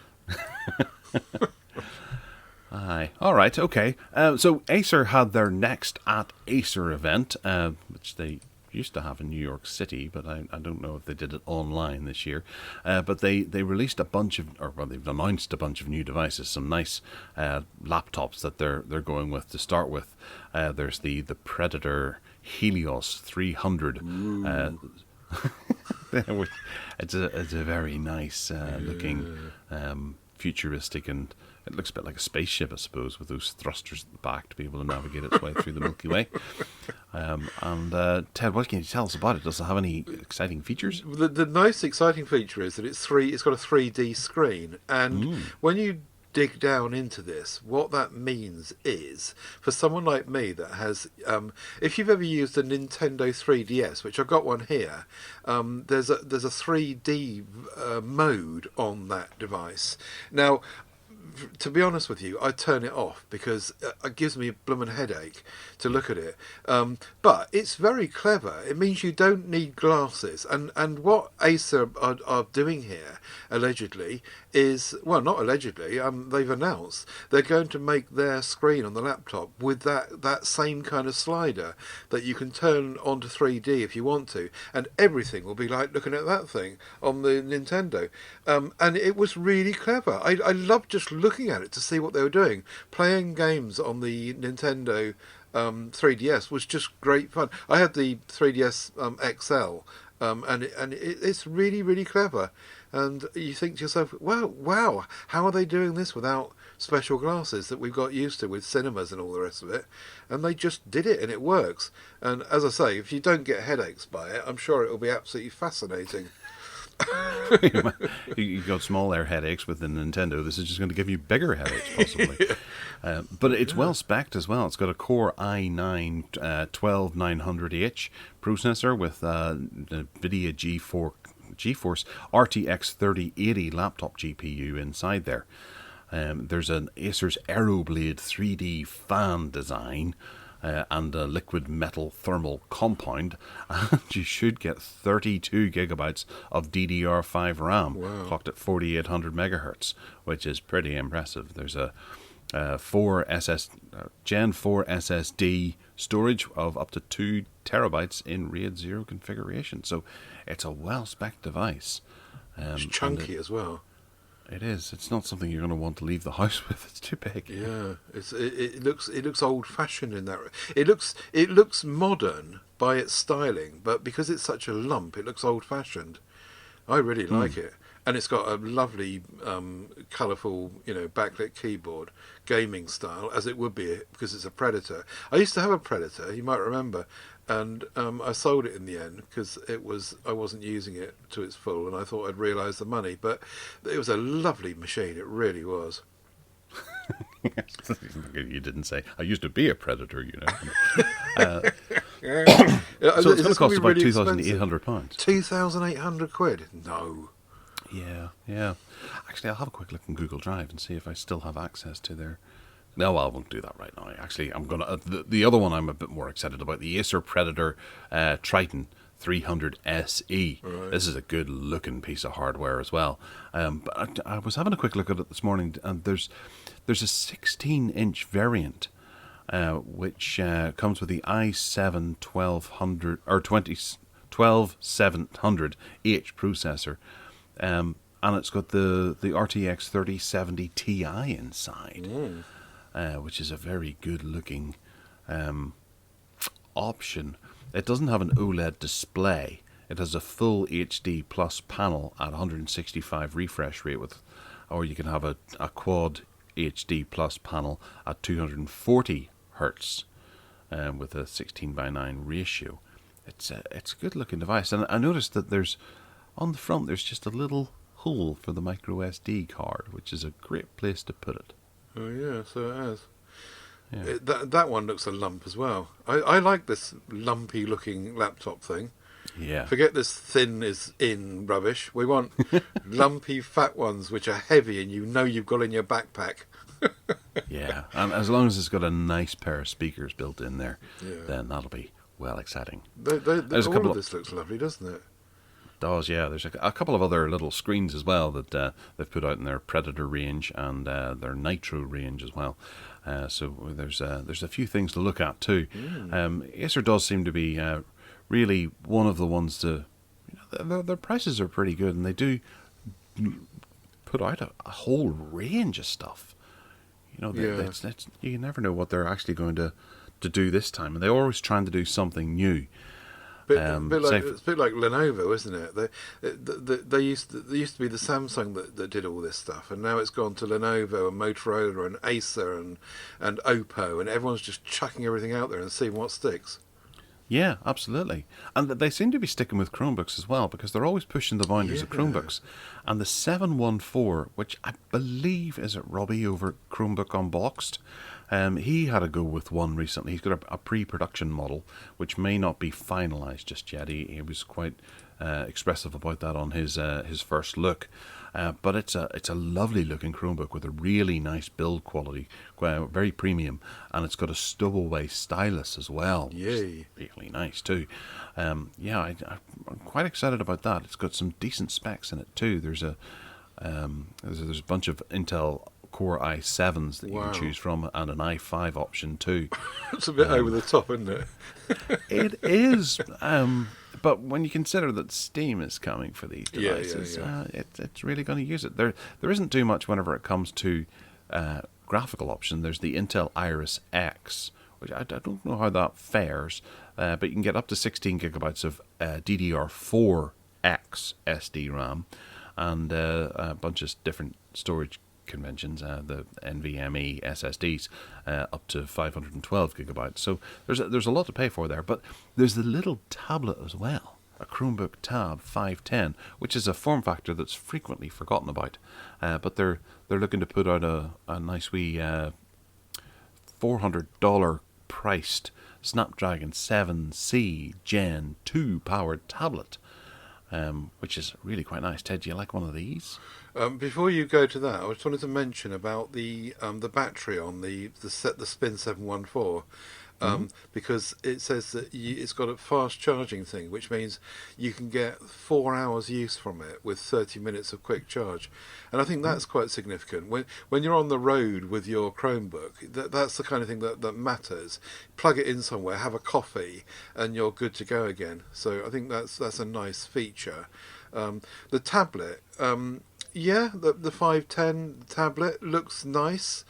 Aye. All right, okay. So Acer had their next at Acer event, which they used to have in New York City, but I don't know if they did it online this year. But they released they've announced a bunch of new devices, some nice laptops that they're going with to start with. There's the Predator Helios 300. It's a very nice looking futuristic, and it looks a bit like a spaceship, I suppose, with those thrusters at the back to be able to navigate its way through the Milky Way. Ted, what can you tell us about it? Does it have any exciting features? The nice exciting feature is that it's got a 3D screen, and when you dig down into this, what that means is, for someone like me that has, if you've ever used a Nintendo 3DS, which I've got one here, there's a 3D mode on that device. Now, to be honest with you, I turn it off because it gives me a bloomin' headache to look at it. But it's very clever. It means you don't need glasses. And what Acer are doing here, allegedly, is, well, not allegedly, they've announced they're going to make their screen on the laptop with that same kind of slider that you can turn onto 3D if you want to, and everything will be like looking at that thing on the Nintendo. And it was really clever. I loved just looking at it to see what they were doing. Playing games on the Nintendo 3DS was just great fun. I had the 3DS XL, and it's really, really clever. And you think to yourself, wow, how are they doing this without special glasses that we've got used to with cinemas and all the rest of it? And they just did it, and it works. And as I say, if you don't get headaches by it, I'm sure it'll be absolutely fascinating. You got small air headaches with the Nintendo. This is just going to give you bigger headaches, possibly. But it's well spec'd as well. It's got a Core i9 12900H processor with NVIDIA GeForce RTX 3080 laptop GPU inside there. There's an Acer's Aeroblade 3D fan design. And a liquid metal thermal compound, and you should get 32 gigabytes of DDR5 RAM, clocked at 4800 megahertz, which is pretty impressive. There's a Gen 4 SSD storage of up to 2 terabytes in RAID 0 configuration, so it's a well-spec'd device. It's chunky as well. It is. It's not something you're going to want to leave the house with. It's too big. Yeah, it looks old fashioned in that. It looks modern by its styling, but because it's such a lump, it looks old fashioned. I really like it, and it's got a lovely, colourful, backlit keyboard, gaming style, as it would be because it's a Predator. I used to have a Predator, you might remember. And I sold it in the end because I wasn't using it to its full, and I thought I'd realise the money. But it was a lovely machine. It really was. You didn't say I used to be a Predator, So it's going to cost about really £2,800. £2,800? No. Yeah. Actually, I'll have a quick look in Google Drive and see if I still have access to their. No, I won't do that right now. Actually, I'm gonna. The other one I'm a bit more excited about, the Acer Predator Triton 300 SE. Right. This is a good looking piece of hardware as well. But I was having a quick look at it this morning, and there's a 16-inch variant which comes with the i7 1200 or 12700H processor. And it's got the RTX 3070 Ti inside. Which is a very good-looking option. It doesn't have an OLED display. It has a full HD plus panel at 165 refresh rate, or you can have a quad HD plus panel at 240 hertz with a 16:9 ratio. It's a good-looking device, and I noticed that on the front there's just a little hole for the micro SD card, which is a great place to put it. Oh yeah, so it has. Yeah. That one looks a lump as well. I like this lumpy looking laptop thing. Yeah. Forget this thin is in rubbish. We want lumpy fat ones which are heavy and you've got in your backpack. Yeah, and as long as it's got a nice pair of speakers built in there, then that'll be well exciting. All of this looks lovely, doesn't it? Does, yeah. There's a couple of other little screens as well that they've put out in their Predator range and their Nitro range as well. So there's a few things to look at too. Acer does seem to be really one of the ones to. Their prices are pretty good, and they do put out a whole range of stuff. You never know what they're actually going to do this time, and they're always trying to do something new. It's a bit like Lenovo, isn't it? They used to be the Samsung that did all this stuff, and now it's gone to Lenovo and Motorola and Acer and Oppo, and everyone's just chucking everything out there and seeing what sticks. Yeah, absolutely. And they seem to be sticking with Chromebooks as well, because they're always pushing the boundaries of Chromebooks. And the 714, which I believe is at Robbie over Chromebook Unboxed, He had a go with one recently. He's got a pre-production model, which may not be finalised just yet. He was quite expressive about that on his first look. But it's a lovely looking Chromebook with a really nice build quality, very premium, and it's got a stowaway stylus as well. Yay! Really nice too. I'm quite excited about that. It's got some decent specs in it too. There's a bunch of Intel Core i7s that you can choose from, and an i5 option too. It's a bit over the top, isn't it? It is. But when you consider that Steam is coming for these devices, it's really going to use it. There isn't too much whenever it comes to graphical option. There's the Intel Iris X, which I don't know how that fares, but you can get up to 16 gigabytes of DDR4X SD RAM and a bunch of different storage conventions, the NVMe SSDs up to 512 gigabytes. So there's a lot to pay for there, but there's the little tablet as well, a Chromebook Tab 510, which is a form factor that's frequently forgotten about. But they're looking to put out a nice wee $400 priced Snapdragon 7C Gen 2 powered tablet, which is really quite nice. Ted, do you like one of these? Before you go to that, I just wanted to mention about the battery on the Spin 714. Because it says that it's got a fast charging thing, which means you can get 4 hours use from it with 30 minutes of quick charge, and I think that's quite significant. When you're on the road with your Chromebook, that's the kind of thing that matters. Plug it in somewhere, have a coffee, and you're good to go again. So I think that's a nice feature. The tablet, the 510 tablet looks nice.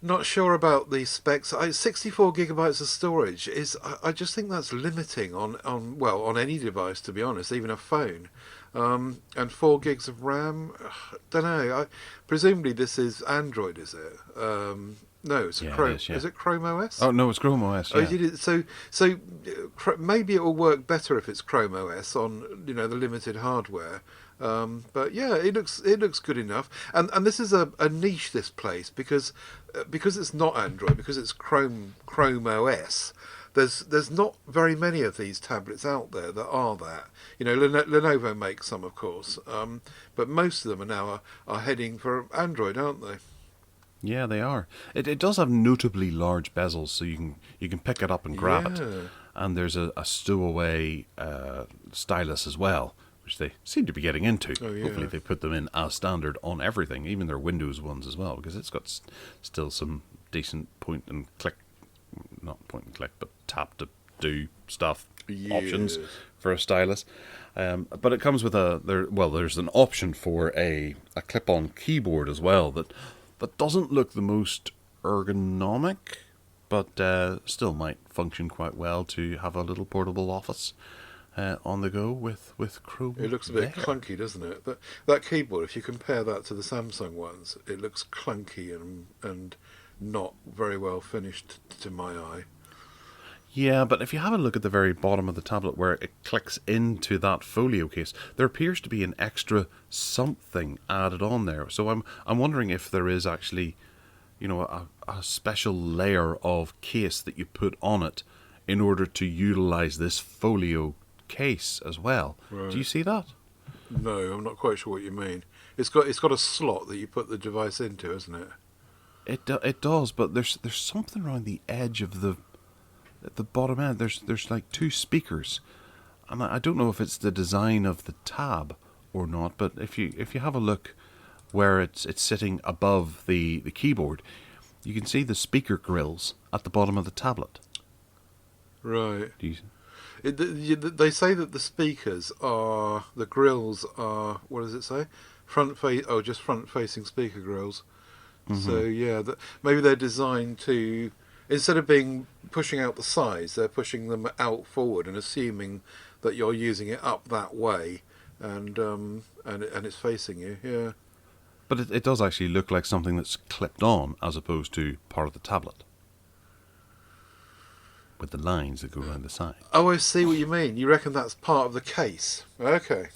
Not sure about the specs. 64 gigabytes of storage I just think that's limiting on any device, to be honest, even a phone. And 4 gigs of RAM. Don't know. Presumably this is Android, is it? No, it's Chrome. Is it ChromeOS? Oh no, it's ChromeOS. Yeah. Oh, you did. So maybe it will work better if it's ChromeOS on the limited hardware. But yeah, it looks good enough. And this is a niche, this place, because it's not Android, because it's Chrome OS. There's not very many of these tablets out there that are that. Lenovo makes some, of course, but most of them are heading for Android, aren't they? Yeah, they are. It does have notably large bezels, so you can pick it up and grab it. And there's a stowaway stylus as well, which they seem to be getting into. Oh, yeah. Hopefully they put them in as standard on everything, even their Windows ones as well, because it's got still some decent point and click, but tap to do stuff options for a stylus. But it comes with there's an option for a clip-on keyboard as well that doesn't look the most ergonomic, but still might function quite well to have a little portable office on the go with Chrome. It looks a bit clunky, doesn't it? That keyboard, if you compare that to the Samsung ones, it looks clunky and not very well finished to my eye. Yeah, but if you have a look at the very bottom of the tablet where it clicks into that folio case, there appears to be an extra something added on there. So I'm wondering if there is actually, a special layer of case that you put on it in order to utilize this folio case as well. Right. Do you see that? No, I'm not quite sure what you mean. It's got a slot that you put the device into, isn't it? It does, but there's something around the edge of at the bottom end. There's like two speakers, and I don't know if it's the design of the tab or not. But if you have a look where it's sitting above the keyboard, you can see the speaker grills at the bottom of the tablet. Right. They say that the speakers the grills are, what does it say? Just front-facing speaker grills. Mm-hmm. So yeah, maybe they're designed to, instead of pushing out the sides, they're pushing them out forward and assuming that you're using it up that way, and it's facing you. Yeah. But it does actually look like something that's clipped on as opposed to part of the tablet, with the lines that go around the side. Oh, I see what you mean. You reckon that's part of the case? Okay.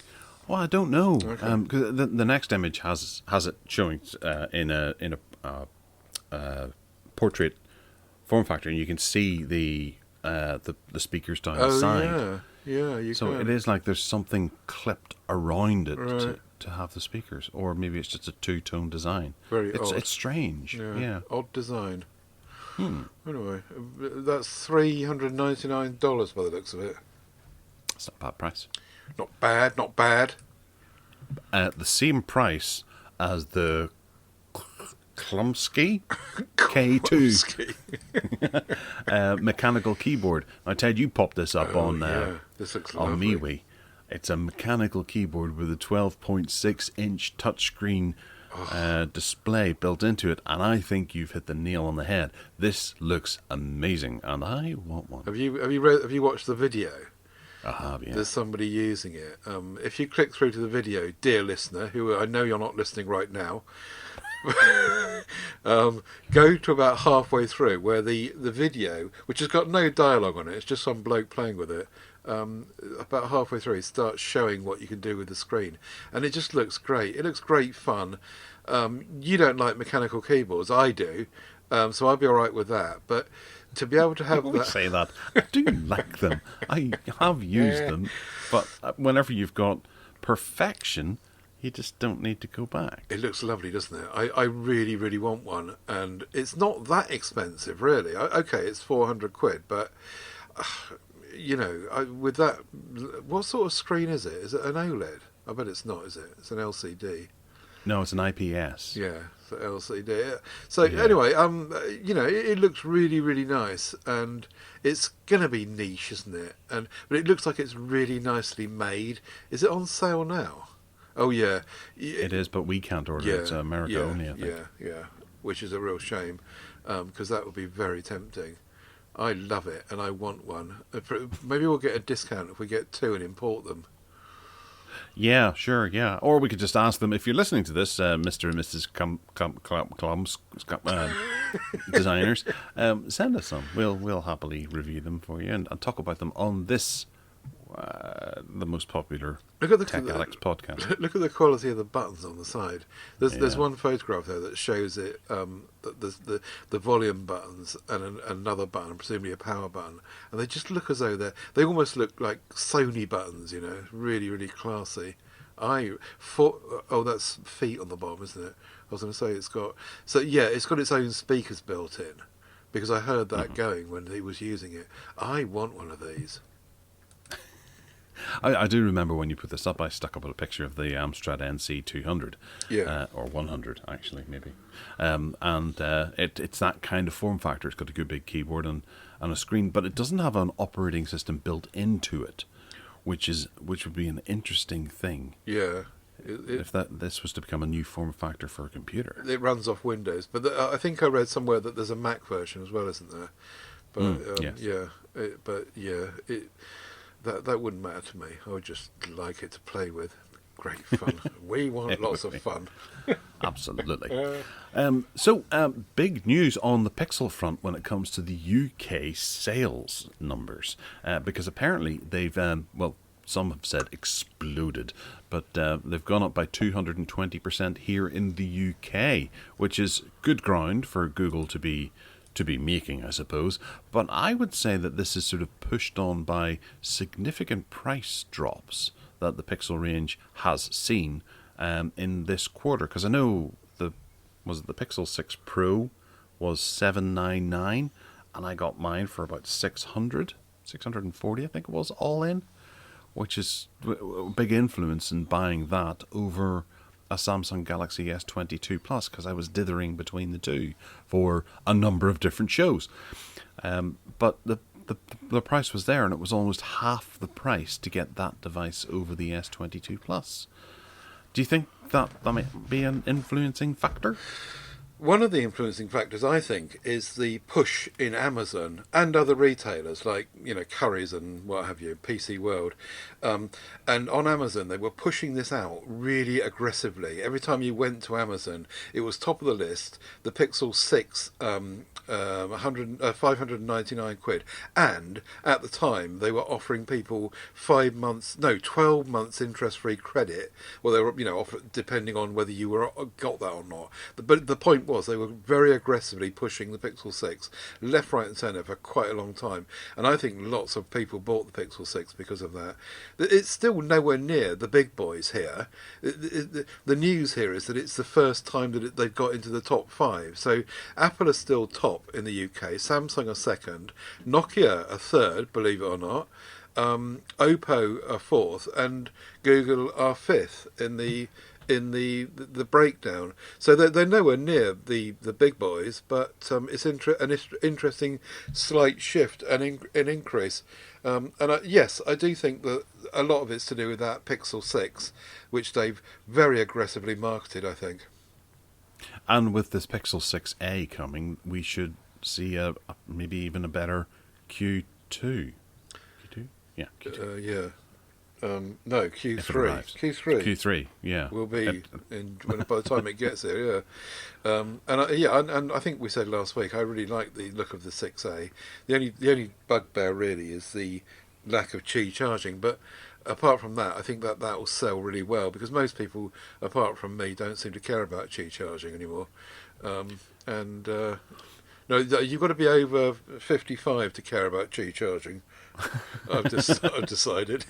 Well, I don't know. Okay. 'Cause the next image has it showing in a portrait form factor, and you can see the speakers down the side. Yeah, you so can. it is like there's something clipped around it Right. to have the speakers, or maybe it's just a two-tone design. Very odd. It's strange. Yeah. Odd design. Anyway, that's $399 by the looks of it. It's not a bad price. Not bad, not bad. The same price as the Klumsky K2 mechanical keyboard. Now, Ted, you popped this up on This looks on lovely. MeWe. It's a mechanical keyboard with a 12.6-inch touchscreen display built into it, and I think you've hit the nail on the head. This looks amazing, and I want one. Have you watched the video? I have, yeah. There's somebody using it. If you click through to the video, dear listener, who I know you're not listening right now, go to about halfway through where the video, which has got no dialogue on it, it's just some bloke playing with it. About halfway through, it starts showing what you can do with the screen, and it just looks great. It looks great fun. You don't like mechanical keyboards, I do, so I'll be all right with that. But to be able to have I say that. I do like them. I have used them, but whenever you've got perfection, you just don't need to go back. It looks lovely, doesn't it? I really, really want one, and it's not that expensive, really. Okay, it's 400 quid, but with that, what sort of screen is it? Is it an OLED? I bet it's not, is it? It's an LCD. No, it's an IPS. Yeah, so LCD. So anyway, it looks really, really nice, and it's gonna be niche, isn't it? But it looks like it's really nicely made. Is it on sale now? Oh yeah, It is, but we can't order it. It's America only, I think. Yeah, which is a real shame, because that would be very tempting. I love it, and I want one. Maybe we'll get a discount if we get two and import them. Yeah, sure, yeah. Or we could just ask them, if you're listening to this, Mr. and Mrs. Clums designers, send us some. We'll happily review them for you and talk about them on this, the most popular Tech Addicts podcast. Look at the quality of the buttons on the side. There's one photograph there that shows it, the volume buttons and another button, presumably a power button, and they just look as though they almost look like Sony buttons, really, really classy. That's feet on the bottom, isn't it? I was going to say it's got its own speakers built in, because I heard that going when he was using it. I want one of these. I do remember when you put this up, I stuck up a picture of the Amstrad NC 200, or 100 actually, maybe, it's that kind of form factor. It's got a good big keyboard and a screen, but it doesn't have an operating system built into it, which would be an interesting thing. Yeah. If this was to become a new form factor for a computer. It runs off Windows, but I think I read somewhere that there's a Mac version as well, isn't there? But yes. That wouldn't matter to me. I would just like it to play with. Great fun. We want lots of fun. Absolutely. So, big news on the Pixel front when it comes to the UK sales numbers, because apparently they've, some have said exploded, but they've gone up by 220% here in the UK, which is good ground for Google to be making, I suppose. But I would say that this is sort of pushed on by significant price drops that the Pixel range has seen in this quarter. Because I know the Pixel 6 Pro was $799, and I got mine for about $640, I think it was, all in, which is a big influence in buying that over a Samsung Galaxy S22 Plus, because I was dithering between the two for a number of different shows. But the price was there, and it was almost half the price to get that device over the S22 Plus. Do you think that might be an influencing factor? One of the influencing factors, I think, is the push in Amazon and other retailers like, Currys and what have you, PC World. And on Amazon, they were pushing this out really aggressively. Every time you went to Amazon, it was top of the list. The Pixel 6, 599 quid. And at the time, they were offering people 12 months interest-free credit. Well, they were, depending on whether you got that or not. But the point point was they were very aggressively pushing the Pixel 6 left, right and centre for quite a long time. And I think lots of people bought the Pixel 6 because of that. It's still nowhere near the big boys here. The news here is that it's the first time that they've got into the top 5. So Apple are still top in the UK, Samsung are second, Nokia are third, believe it or not, Oppo are fourth, and Google are fifth in the breakdown. So they're nowhere near the big boys, but it's an interesting slight shift and an increase. Yes, I do think that a lot of it's to do with that Pixel 6, which they've very aggressively marketed, I think. And with this Pixel 6a coming, we should see maybe even a better Q2. Q2? Yeah, Q2. Yeah. No, Q3. Q3, yeah. Will be by the time it gets here, yeah. And I think we said last week I really like the look of the 6A. The only bugbear really is the lack of Qi charging, but apart from that, I think that will sell really well because most people, apart from me, don't seem to care about Qi charging anymore. No, you've got to be over 55 to care about Qi charging. I've decided.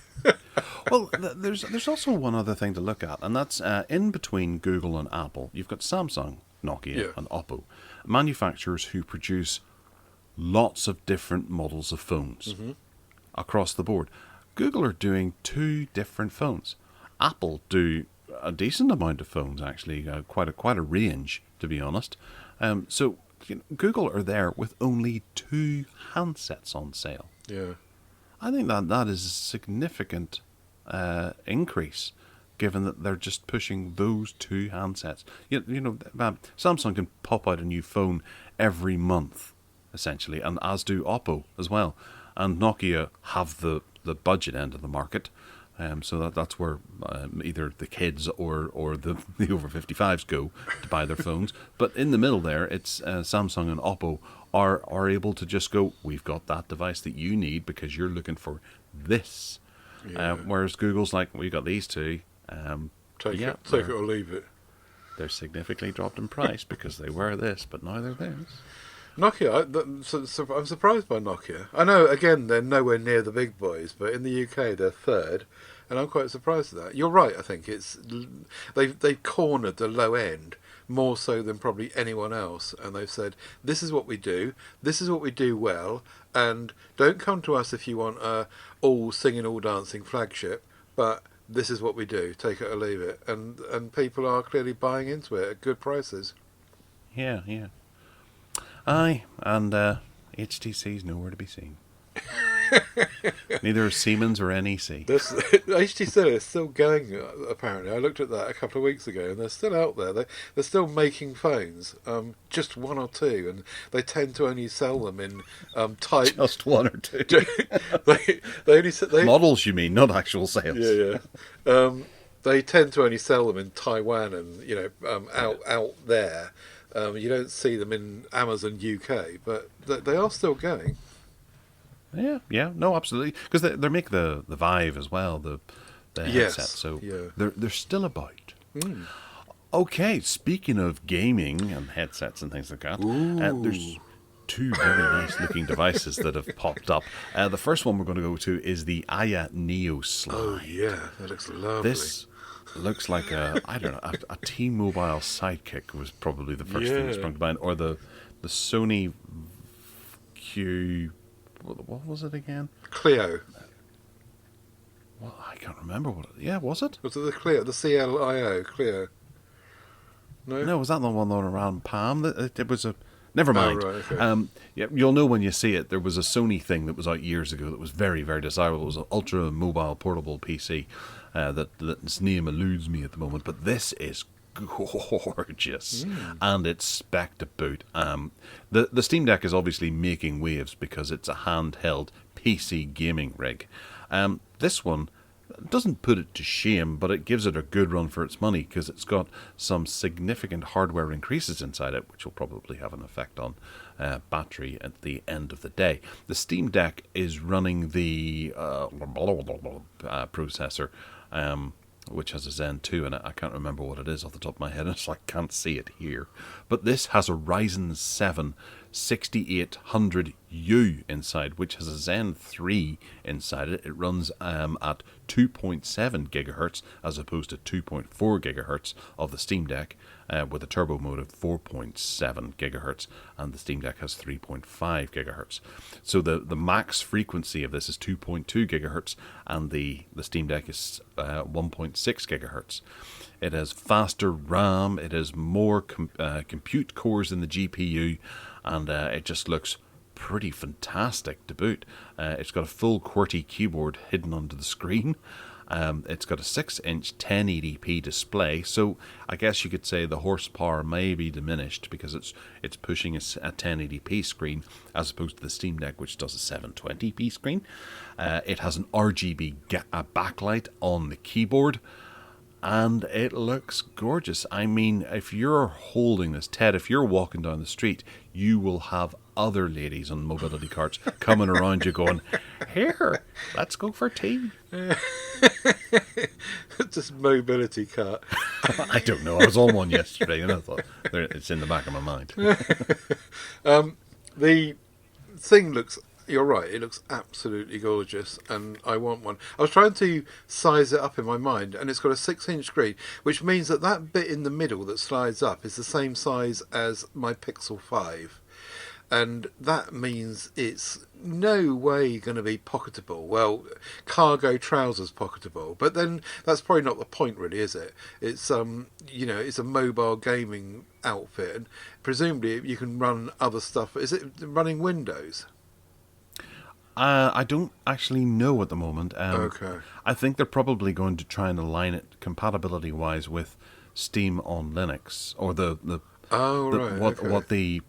Well, there's also one other thing to look at, and that's in between Google and Apple, you've got Samsung, Nokia, and Oppo, manufacturers who produce lots of different models of phones across the board. Google are doing 2 different phones. Apple do a decent amount of phones, actually, quite a range, to be honest. So Google are there with only 2 handsets on sale. Yeah. I think that is a significant increase, given that they're just pushing those 2 handsets. Samsung can pop out a new phone every month, essentially, and as do Oppo as well. And Nokia have the budget end of the market, so that's where either the kids or the over 55s go to buy their phones. But in the middle there, it's Samsung and Oppo are able to just go, we've got that device that you need because you're looking for this. Yeah. Whereas Google's like, we got these 2. Take it or leave it. They're significantly dropped in price because they were this, but now they're theirs. Nokia, I'm surprised by Nokia. I know, again, they're nowhere near the big boys, but in the UK they're third, and I'm quite surprised at that. You're right, I think they've cornered the low end more so than probably anyone else, and they've said, this is what we do well, and don't come to us if you want a all singing, all dancing flagship, but this is what we do, take it or leave it, and people are clearly buying into it at good prices. Yeah. Aye, and HTC's nowhere to be seen. Neither Siemens or NEC. HTC is still going, apparently. I looked at that a couple of weeks ago, and they're still out there. They're still making phones, just 1 or 2, and they tend to only sell them in type. Just 1 or 2. they only models, you mean, not actual sales. Yeah. They tend to only sell them in Taiwan and out there. You don't see them in Amazon UK, but they are still going. Yeah, no, absolutely, because they make the Vive as well, the headset, so they're still about. Okay, speaking of gaming and headsets and things like that, there's 2 very nice looking devices that have popped up. The first one we're going to go to is the Aya Neo Slide. Oh yeah, that looks lovely. This looks like a T-Mobile Sidekick was probably the first thing that sprung to mind, or the Sony Q. What was it again? Clio. Well, I can't remember what. Was it? Was it the Clio? The CLIO Clio? No, was that the one around Palm? It was a. Never mind. Oh, right, okay. You'll know when you see it. There was a Sony thing that was out years ago that was very, very desirable. It was an ultra mobile portable PC that its name eludes me at the moment. But this is gorgeous, and it's spec to boot. The Steam Deck is obviously making waves because it's a handheld PC gaming rig. This one doesn't put it to shame, but it gives it a good run for its money because it's got some significant hardware increases inside it, which will probably have an effect on battery at the end of the day. The Steam Deck is running the processor which has a Zen 2 in it. I can't remember what it is off the top of my head, so I can't see it here. But this has a Ryzen 7 6800U inside, which has a Zen 3 inside it. It runs at 2.7 gigahertz as opposed to 2.4 gigahertz of the Steam Deck, with a turbo mode of 4.7 gigahertz, and the Steam Deck has 3.5 gigahertz. So the max frequency of this is 2.2 gigahertz, and the Steam Deck is 1.6 gigahertz. It has faster RAM, it has more compute cores in the GPU, and it just looks pretty fantastic to boot. It's got a full QWERTY keyboard hidden under the screen. It's got a 6-inch 1080p display, so I guess you could say the horsepower may be diminished because it's pushing a 1080p screen as opposed to the Steam Deck, which does a 720p screen. It has an RGB backlight on the keyboard, and it looks gorgeous. I mean, if you're holding this, Ted, if you're walking down the street, you will have other ladies on mobility carts coming around you going, "Here, let's go for tea." Just mobility cart. I don't know. I was on one yesterday and I thought, it's in the back of my mind. The thing looks... You're right, it looks absolutely gorgeous, and I want one. I was trying to size it up in my mind, and it's got a 6-inch screen, which means that that bit in the middle that slides up is the same size as my Pixel 5. And that means it's no way going to be pocketable. Well, cargo trousers pocketable, but then that's probably not the point, really, is it? It's it's a mobile gaming outfit, and presumably you can run other stuff. Is it running Windows? I don't actually know at the moment. Okay. I think they're probably going to try and align it compatibility-wise with Steam on Linux, or what the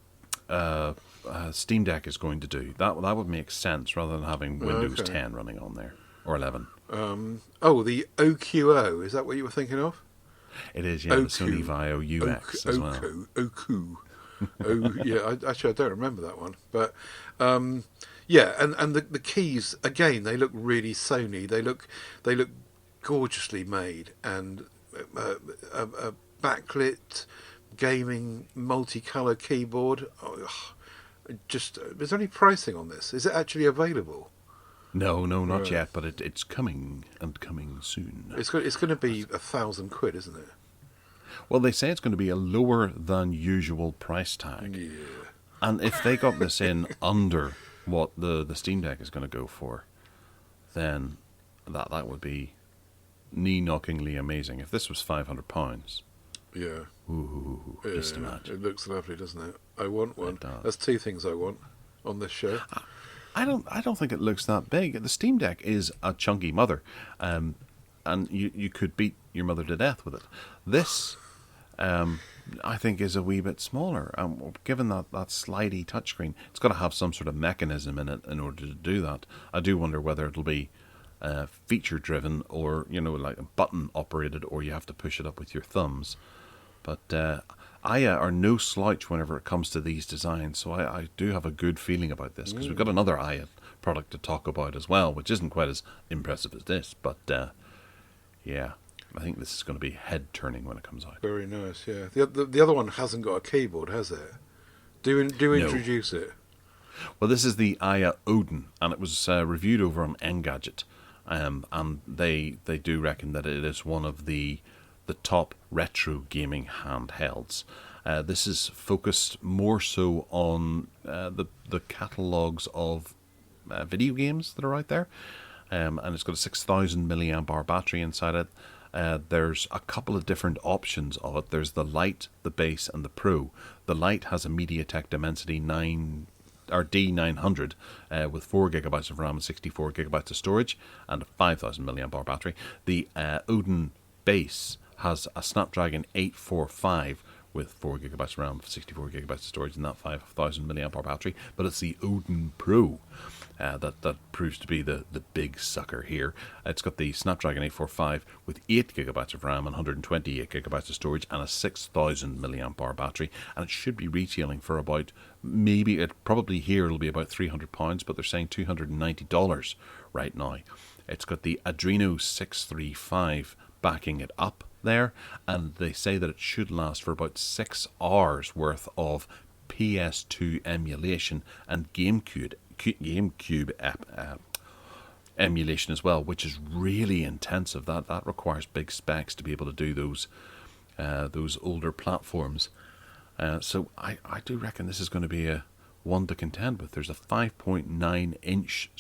Steam Deck is going to do. That would make sense rather than having Windows 10 running on there, or 11. The OQO, is that what you were thinking of? It is, yeah, the Sony Vaio UX as well. OQO. I don't remember that one, but yeah, and the keys again, they look really Sony. They look gorgeously made, and a backlit gaming multicolour keyboard. Is there any pricing on this? Is it actually available? No, not yet, but it's coming, and coming soon. It's going to be £1,000, isn't it? Well, they say it's going to be a lower than usual price tag. Yeah. And if they got this in under what the Steam Deck is going to go for, then that would be knee-knockingly amazing. If this was £500, yeah, just imagine. It looks lovely, doesn't it? I want one. It does. That's two things I want on this show. I don't think it looks that big. The Steam Deck is a chunky mother, and you could beat your mother to death with it. This, I think, is a wee bit smaller. Given that slidey touchscreen, it's got to have some sort of mechanism in it in order to do that. I do wonder whether it'll be feature driven, or like button operated, or you have to push it up with your thumbs. But Aya are no slouch whenever it comes to these designs, so I do have a good feeling about this, because we've got another Aya product to talk about as well, which isn't quite as impressive as this, but yeah, I think this is going to be head-turning when it comes out. Very nice, yeah. The other one hasn't got a keyboard, has it? Do introduce it. Well, this is the Aya Odin, and it was reviewed over on Engadget, and they do reckon that it is one of the top retro gaming handhelds. This is focused more so on the catalogues of video games that are out there, and it's got a 6,000 milliamp hour battery inside it. There's a couple of different options of it. There's the Lite, the Base, and the Pro. The Lite has a MediaTek Dimensity D900 with 4 gigabytes of RAM and 64 gigabytes of storage, and a 5,000 milliamp hour battery. The Odin Base has a Snapdragon 845 with 4 gigabytes of RAM, 64 gigabytes of storage, and that 5,000 milliamp hour battery. But it's the Odin Pro that proves to be the big sucker here. It's got the Snapdragon 845 with 8 gigabytes of RAM and 128 gigabytes of storage, and a 6,000 milliamp hour battery. And it should be retailing for about, probably here it'll be about £300, but they're saying $290 right now. It's got the Adreno 635 backing it up there, and they say that it should last for about 6 hours worth of PS2 emulation and GameCube emulation as well, which is really intensive. That requires big specs to be able to do those older platforms. So I do reckon this is going to be a one to contend with. There's a 5.9 inch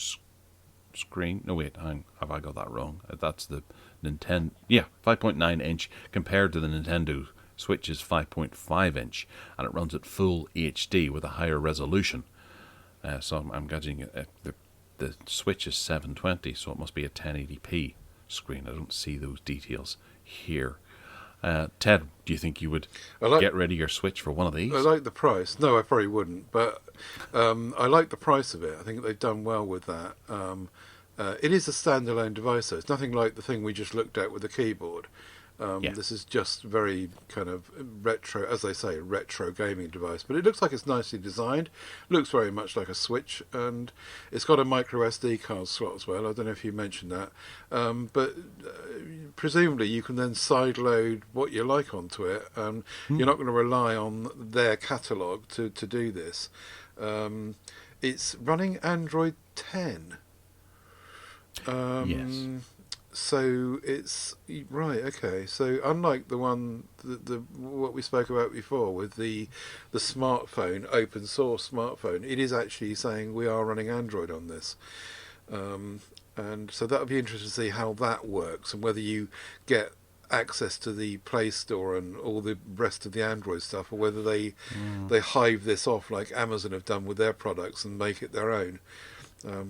screen. No, wait, have I got that wrong? That's the Nintendo. Yeah, 5.9 inch compared to the Nintendo Switch's 5.5 inch, and it runs at full HD with a higher resolution. So I'm gauging the Switch is 720, so it must be a 1080p screen. I don't see those details here. Ted, do you think you would get rid of your Switch for one of these? I like the price. No, I probably wouldn't, but I like the price of it. I think they've done well with that. It is a standalone device, though. It's nothing like the thing we just looked at with the keyboard. This is just very kind of retro, as they say, retro gaming device. But it looks like it's nicely designed. Looks very much like a Switch, and it's got a micro SD card slot as well. I don't know if you mentioned that, but presumably you can then sideload what you like onto it. You're not going to rely on their catalogue to do this. It's running Android 10. Yes. So it's right, okay. So unlike the one, what we spoke about before with the smartphone, open source smartphone, it is actually saying we are running Android on this, and so that would be interesting to see how that works and whether you get access to the Play Store and all the rest of the Android stuff, or whether they hive this off like Amazon have done with their products and make it their own.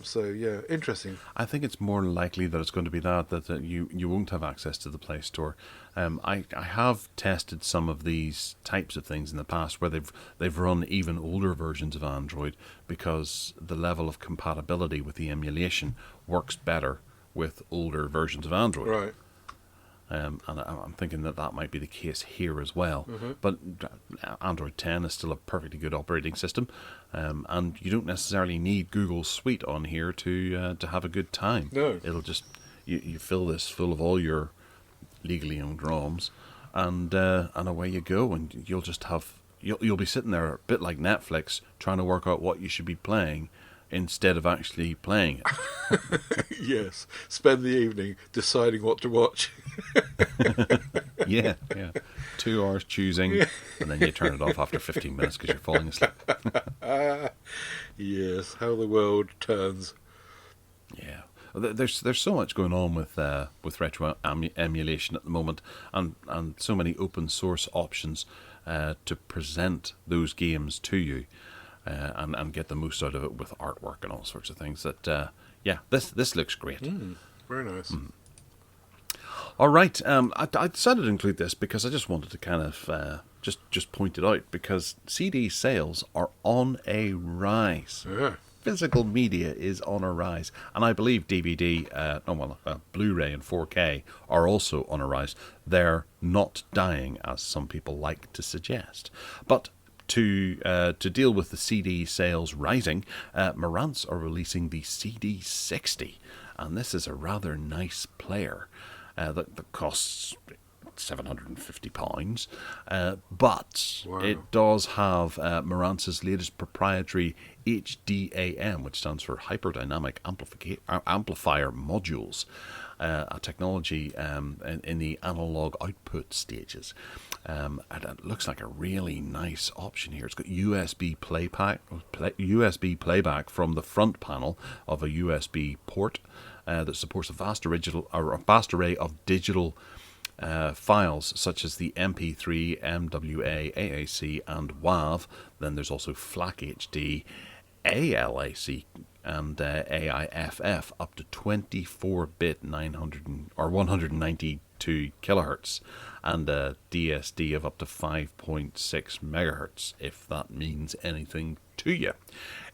So yeah, interesting. I think it's more likely that it's going to be that you won't have access to the Play Store. I have tested some of these types of things in the past where they've run even older versions of Android because the level of compatibility with the emulation works better with older versions of Android. Right. And I'm thinking that might be the case here as well. Mm-hmm. But Android 10 is still a perfectly good operating system, and you don't necessarily need Google Suite on here to have a good time. No. It'll just you fill this full of all your legally owned ROMs, and away you go, and you'll just have you'll be sitting there a bit like Netflix trying to work out what you should be playing instead of actually playing it. Yes, spend the evening deciding what to watch. Yeah. 2 hours choosing, and then you turn it off after 15 minutes because you're falling asleep. Yes, how the world turns. Yeah, there's so much going on with retro emulation at the moment, and so many open source options to present those games to you, and get the most out of it with artwork and all sorts of things. That this looks great. Very nice. All right, I decided to include this because I just wanted to kind of just point it out, because CD sales are on a rise. Yeah. Physical media is on a rise, and I believe DVD, Blu-ray and 4K are also on a rise. They're not dying, as some people like to suggest. But to deal with the CD sales rising, Marantz are releasing the CD60, and this is a rather nice player that costs £750, but Wow. it does have Marantz's latest proprietary HDAM, which stands for Hyperdynamic Amplifier Modules, a technology in the analog output stages. And it looks like a really nice option here. It's got USB playback from the front panel of a USB port that supports a vast array of digital files such as the MP3, MWA, AAC, and WAV. Then there's also FLAC HD, ALAC, and AIFF up to 24-bit 192 kilohertz, and a DSD of up to 5.6 megahertz, if that means anything to you.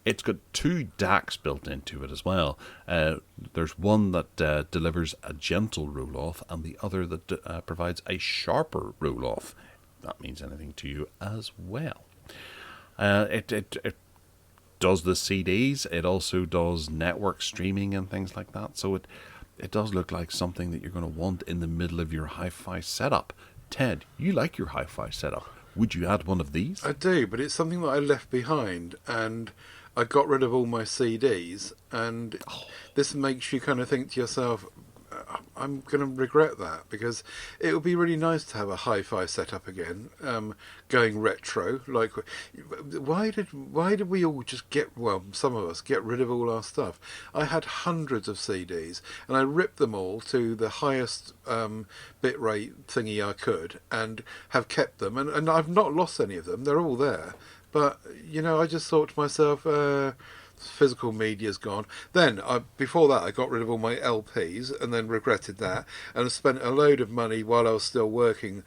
It's got 2 DACs built into it as well. There's one that delivers a gentle roll-off, and the other that provides a sharper roll-off. That means anything to you as well. It does the CDs. It also does network streaming and things like that. So it does look like something that you're going to want in the middle of your hi-fi setup. Ted, you like your hi-fi setup. Would you add one of these? I do, but it's something that I left behind, and I got rid of all my CDs, and this makes you kind of think to yourself, I'm going to regret that, because it would be really nice to have a hi-fi setup again, going retro. Like, why did we all just some of us get rid of all our stuff? I had hundreds of CDs, and I ripped them all to the highest bitrate thingy I could, and have kept them, and I've not lost any of them. They're all there, but I just thought to myself, physical media's gone. Then, before that, I got rid of all my LPs and then regretted that, and spent a load of money while I was still working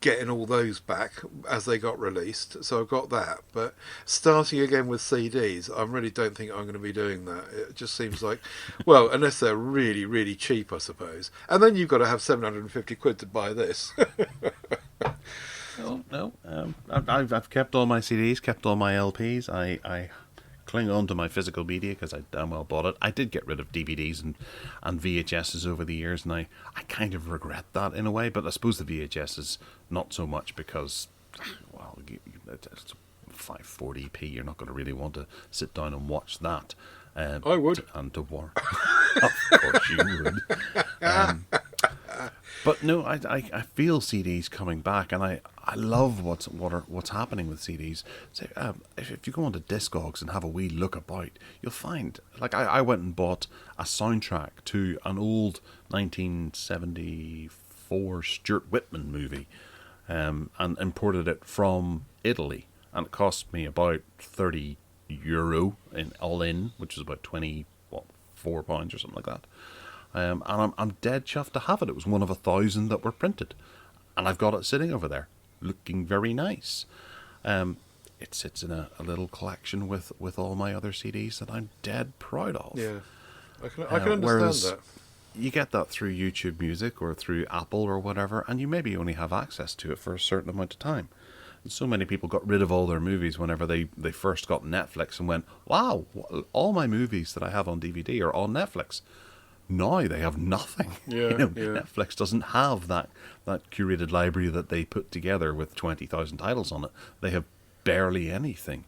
getting all those back as they got released. So I've got that. But starting again with CDs, I really don't think I'm going to be doing that. It just seems like, well, unless they're really, really cheap, I suppose. And then you've got to have 750 quid to buy this. No. I've kept all my CDs, kept all my LPs. I cling on to my physical media because I damn well bought it. I did get rid of DVDs and VHSs over the years, and I kind of regret that in a way, but I suppose the VHS is not so much because, well, it's 540p. You're not going to really want to sit down and watch that. I would. To war. Of course you would. But no, I feel CDs coming back, and I love what's happening with CDs. So, if you go onto Discogs and have a wee look about, you'll find, like, I went and bought a soundtrack to an old 1974 Stuart Whitman movie, and imported it from Italy, and it cost me about €30 all in, which is about £24 or something like that. And I'm dead chuffed to have it. It was one of 1,000 that were printed, and I've got it sitting over there, looking very nice. It sits in a little collection with all my other CDs that I'm dead proud of. Yeah, I can understand that. You get that through YouTube Music or through Apple or whatever, and you maybe only have access to it for a certain amount of time. And so many people got rid of all their movies whenever they first got Netflix and went, wow, all my movies that I have on DVD are on Netflix. Now they have nothing. Yeah, Netflix doesn't have that curated library that they put together with 20,000 titles on it. They have barely anything.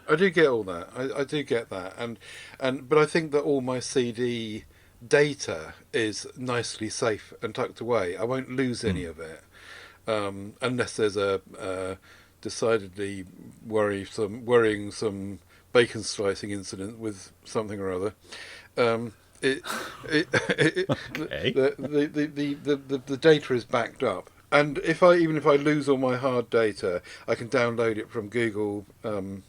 I do get all that. I do get that, but I think that all my CD data is nicely safe and tucked away. I won't lose any of it, unless there's a decidedly worrying some bacon slicing incident with something or other. Okay. The data is backed up, and even if I lose all my hard data, I can download it from Google, from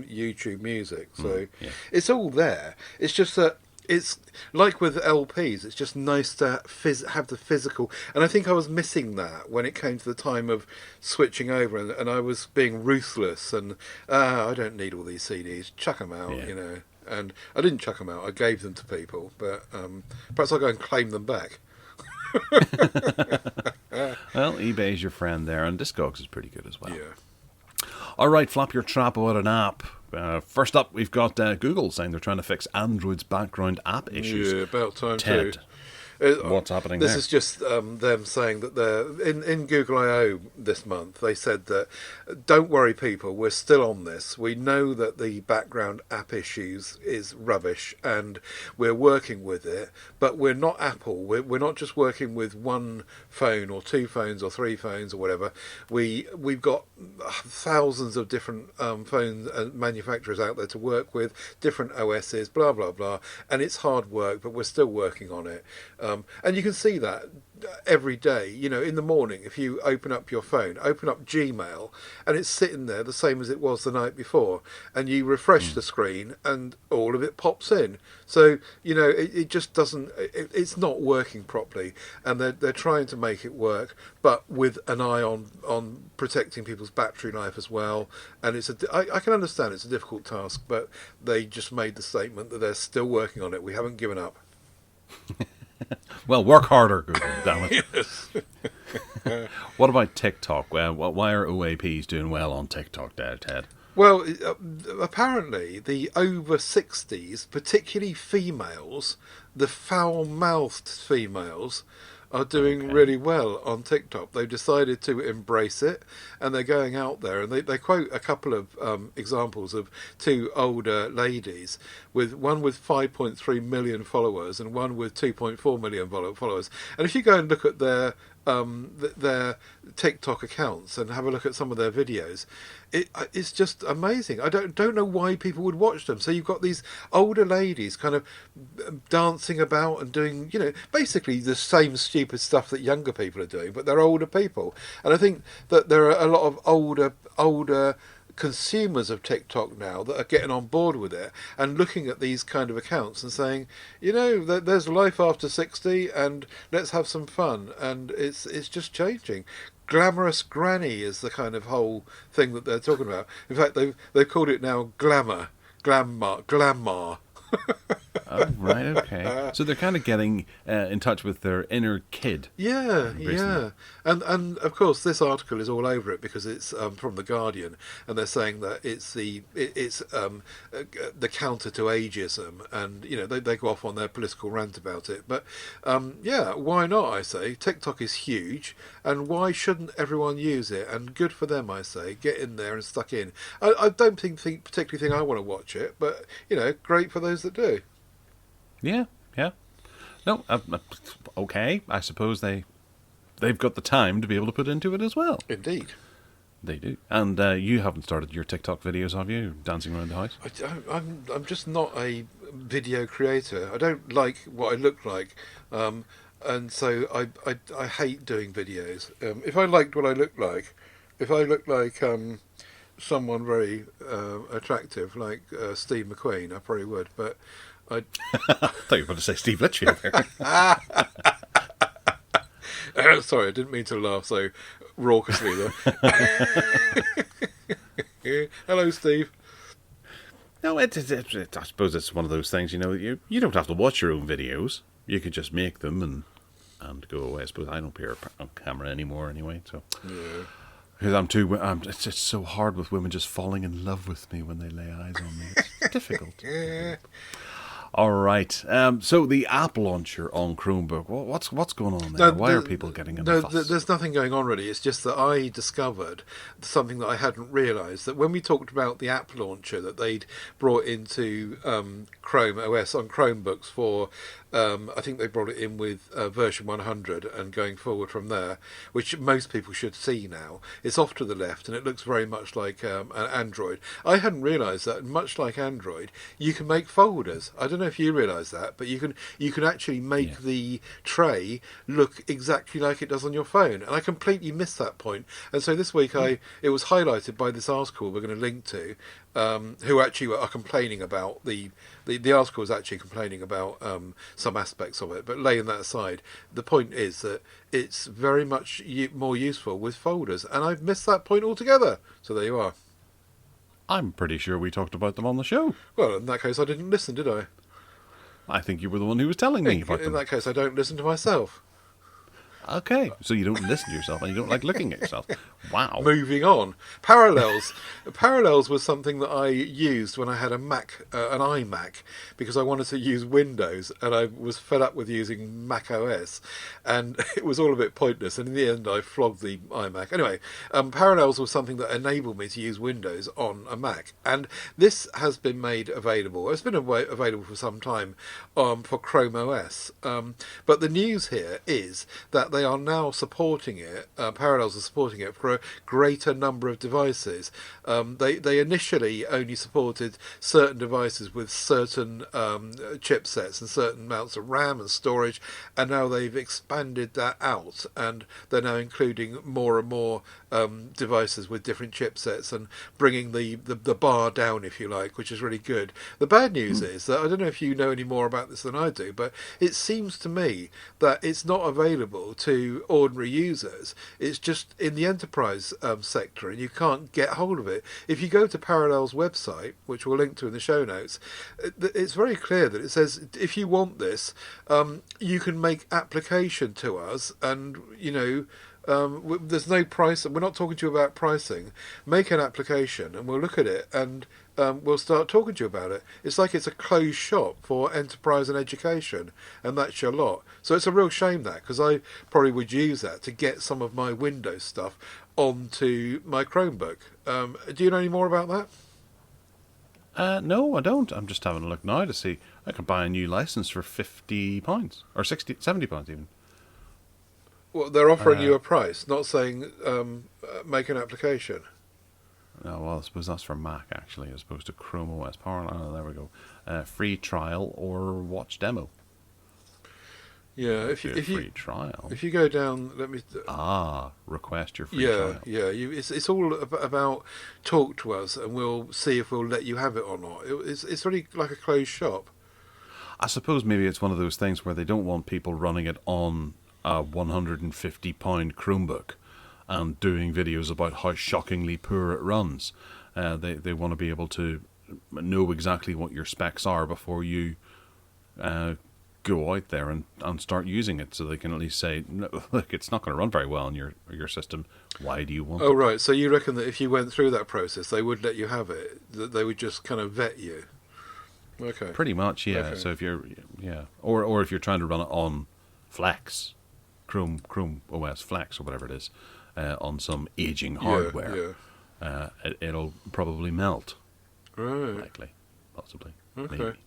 YouTube Music. So it's all there. It's just that it's like with LPs. It's just nice to have the physical, and I think I was missing that when it came to the time of switching over, and I was being ruthless, and I don't need all these CDs. Chuck them out, And I didn't chuck them out. I gave them to people, but perhaps I'll go and claim them back. Well, eBay's your friend there, and Discogs is pretty good as well. Yeah. All right, flap your trap about an app. First up, we've got Google saying they're trying to fix Android's background app issues. Yeah, about time Ted, too. what's happening This there? is just them saying that they're in Google I/O this month. They said that, don't worry, people, we're still on this. We know that the background app issues is rubbish, and we're working with it. But we're not Apple. We're not just working with one phone or two phones or three phones or whatever. We've got thousands of different phone manufacturers out there to work with, different OSs, blah blah blah, and it's hard work, but we're still working on it. And you can see that every day, in the morning, if you open up your phone, open up Gmail, and it's sitting there the same as it was the night before, and you refresh the screen and all of it pops in. So, it just doesn't, it's not working properly, and they're trying to make it work, but with an eye on protecting people's battery life as well. And I can understand it's a difficult task, but they just made the statement that they're still working on it. We haven't given up. Well, work harder, Google, damn it. Yes. What about TikTok? Why are OAPs doing well on TikTok, Ted? Well, apparently the over 60s, particularly females, the foul-mouthed females, are doing Okay. really well on TikTok. They've decided to embrace it, and they're going out there, and they quote a couple of examples of two older ladies, with one with 5.3 million followers and one with 2.4 million followers. And if you go and look at their TikTok accounts and have a look at some of their videos, it's just amazing. I don't know why people would watch them. So you've got these older ladies kind of dancing about and doing, basically the same stupid stuff that younger people are doing, but they're older people. And I think that there are a lot of older consumers of TikTok now that are getting on board with it and looking at these kind of accounts and saying, there's life after 60 and let's have some fun. And it's just changing. Glamorous granny is the kind of whole thing that they're talking about. In fact, they've called it now glamour. Oh, right, okay. So they're kind of getting in touch with their inner kid. Yeah, recently. yeah, and of course this article is all over it because it's from the Guardian, and they're saying that it's the counter to ageism, and they go off on their political rant about it. But yeah, why not? I say TikTok is huge, and why shouldn't everyone use it? And good for them, I say. Get in there and stuck in. I don't particularly think I want to watch it, but great for those that do. Yeah, yeah. No, okay. I suppose they've got the time to be able to put into it as well. Indeed. They do. And you haven't started your TikTok videos, have you? Dancing around the house? I'm just not a video creator. I don't like what I look like, and so I hate doing videos. If I liked what I looked like, if I looked like someone very attractive like Steve McQueen, I probably would. But I thought you were going to say Steve Litchfield there. Sorry, I didn't mean to laugh so raucously there. Hello, Steve. No, I suppose it's one of those things, you don't have to watch your own videos. You could just make them and go away. I suppose I don't appear on camera anymore anyway, so... Yeah. Because it's just so hard with women just falling in love with me when they lay eyes on me. It's difficult. All right. So the app launcher on Chromebook. What's going on there? Why are people getting in a fuss? There's nothing going on really. It's just that I discovered something that I hadn't realised. That when we talked about the app launcher that they'd brought into ChromeOS on Chromebooks for, I think they brought it in with version 100 and going forward from there, which most people should see now. It's off to the left and it looks very much like an Android. I hadn't realised that, much like Android, you can make folders. I don't know if you realise that, but you can actually make the tray look exactly like it does on your phone. And I completely missed that point. And so this week it was highlighted by this article we're going to link to, who actually are complaining about the article is actually complaining about some aspects of it, but laying that aside, the point is that it's very much more useful with folders, and I've missed that point altogether. So there you are. I'm pretty sure we talked about them on the show. Well, in that case, I didn't listen, did I? I think you were the one who was telling me about them. In that case, I don't listen to myself. Okay, so you don't listen to yourself and you don't like looking at yourself. Wow. Moving on. Parallels. Parallels was something that I used when I had a Mac, an iMac, because I wanted to use Windows and I was fed up with using Mac OS, and it was all a bit pointless. And in the end, I flogged the iMac. Anyway, Parallels was something that enabled me to use Windows on a Mac, and this has been made available. It's been available for some time for Chrome OS, but the news here is that they are now supporting it. Parallels are supporting it for a greater number of devices. They initially only supported certain devices with certain chipsets and certain amounts of RAM and storage, and now they've expanded that out, and they're now including more and more devices with different chipsets and bringing the bar down, if you like, which is really good. The bad news is that I don't know if you know any more about this than I do, but it seems to me that it's not available to ordinary users. It's just in the enterprise sector, and you can't get hold of it. If you go to Parallels website, which we'll link to in the show notes, it's very clear that it says if you want this, you can make application to us, and There's no price. We're not talking to you about pricing. Make an application, and we'll look at it, and we'll start talking to you about it. It's like it's a closed shop for enterprise and education, and that's your lot. So it's a real shame that, because I probably would use that to get some of my Windows stuff onto my Chromebook. Do you know any more about that? No, I don't. I'm just having a look now to see. I could buy a new license for £50 or £70 even. Well, they're offering you a price, not saying make an application. No, well, I suppose that's for Mac actually, as opposed to ChromeOS. Oh, there we go. Free trial or watch demo. Yeah, if you free trial. If you go down, let me. Request your free trial. Yeah. It's all about talk to us, and we'll see if we'll let you have it or not. It's really like a closed shop. I suppose maybe it's one of those things where they don't want people running it on a £150 Chromebook and doing videos about how shockingly poor it runs. They want to be able to know exactly what your specs are before you go out there and start using it, so they can at least say, no, look, it's not going to run very well on your system. Why do you want it? Oh, right. So you reckon that if you went through that process, they would let you have it? That they would just kind of vet you? Okay. Pretty much, yeah. Okay. So if you're, or if you're trying to run it on Flex, Chrome OS Flex or whatever it is, on some aging hardware, it'll probably melt. Right. Likely, possibly, okay. Maybe.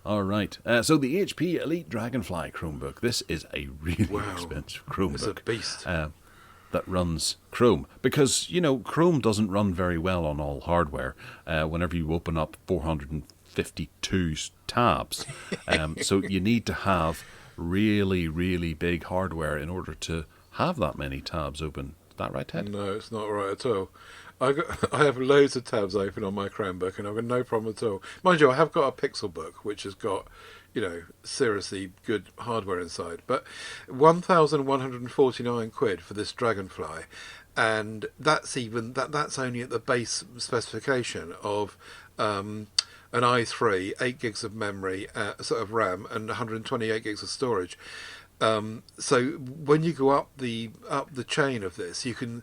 All right. So the HP Elite Dragonfly Chromebook. This is a really expensive Chromebook. It's a beast. That runs Chrome, because Chrome doesn't run very well on all hardware. Whenever you open up 452 tabs, so you need to have really, really big hardware in order to have that many tabs open. Is that right, Ted? No, it's not right at all. I have loads of tabs open on my Chromebook, and I've got no problem at all. Mind you, I have got a Pixelbook, which has got, seriously good hardware inside. But 1,149 quid for this Dragonfly, and that's only at the base specification of an i3, 8 gigs of memory, sort of RAM, and 128 gigs of storage. So when you go up the chain of this, you can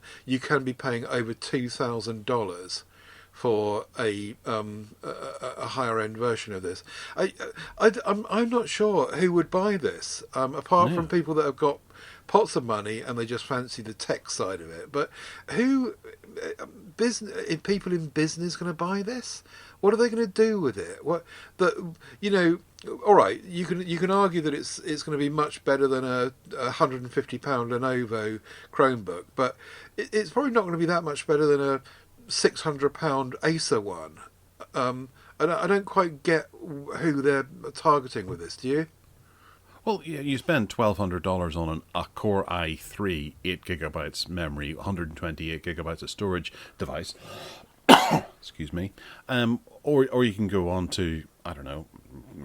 be paying over $2,000 for a higher end version of this. I'm not sure who would buy this, apart from people that have got pots of money and they just fancy the tech side of it. But who, people in business, going to buy this? What are they going to do with it? All right, you can argue that it's going to be much better than a £150 Lenovo Chromebook, but it's probably not going to be that much better than a £600 Acer one. And I don't quite get who they're targeting with this. Do you? Well, yeah, you spend $1,200 on a Core i3, 8 gigabytes memory, 128 gigabytes of storage device. Excuse me. Or you can go on to, I don't know,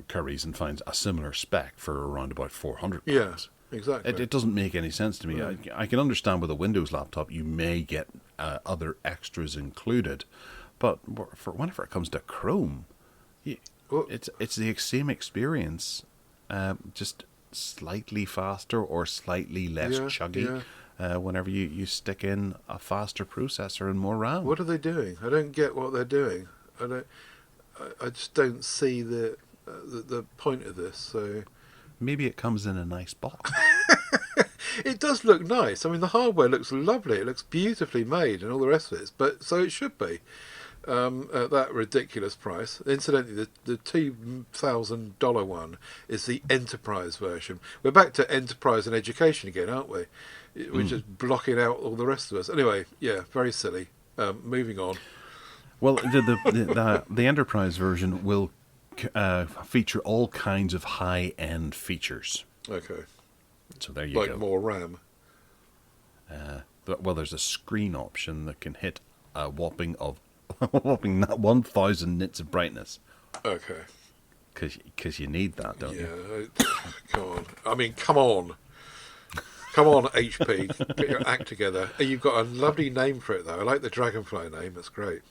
Curry's and find a similar spec for around about £400. Yeah, exactly. It doesn't make any sense to me. Right. I can understand with a Windows laptop you may get other extras included, but for whenever it comes to Chrome, it's the same experience, just slightly faster or slightly less chuggy. Whenever you stick in a faster processor and more RAM. What are they doing? I don't get what they're doing. I just don't see the point of this. So maybe it comes in a nice box. It does look nice. I mean, the hardware looks lovely. It looks beautifully made and all the rest of it. But so it should be at that ridiculous price. Incidentally, the $2,000 one is the enterprise version. We're back to enterprise and education again, aren't we? We're just blocking out all the rest of us. Anyway, yeah, very silly. Moving on. Well, the enterprise version will feature all kinds of high-end features. Okay. So there you go. Like more RAM. Well, there's a screen option that can hit a whopping 1,000 nits of brightness. Okay. Because you need that, don't you? Yeah. Come on. I mean, come on. Come on, HP. Get your act together. You've got a lovely name for it, though. I like the Dragonfly name. That's great.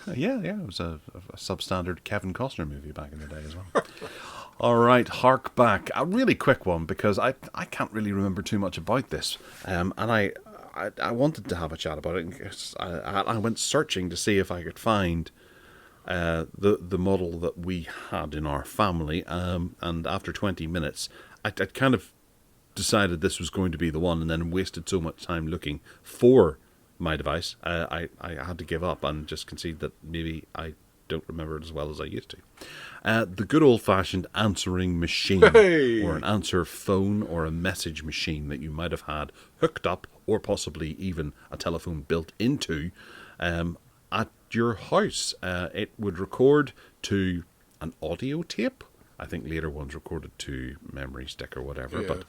Yeah. It was a substandard Kevin Costner movie back in the day as well. All right, hark back. A really quick one because I can't really remember too much about this, and I wanted to have a chat about it. And I went searching to see if I could find the model that we had in our family, and after 20 minutes, I kind of decided this was going to be the one, and then wasted so much time looking for my device. I had to give up and just concede that maybe I don't remember it as well as I used to. The good old-fashioned answering machine, or an answer phone, or a message machine that you might have had hooked up, or possibly even a telephone built into, at your house. It would record to an audio tape. I think later ones recorded to memory stick or whatever, but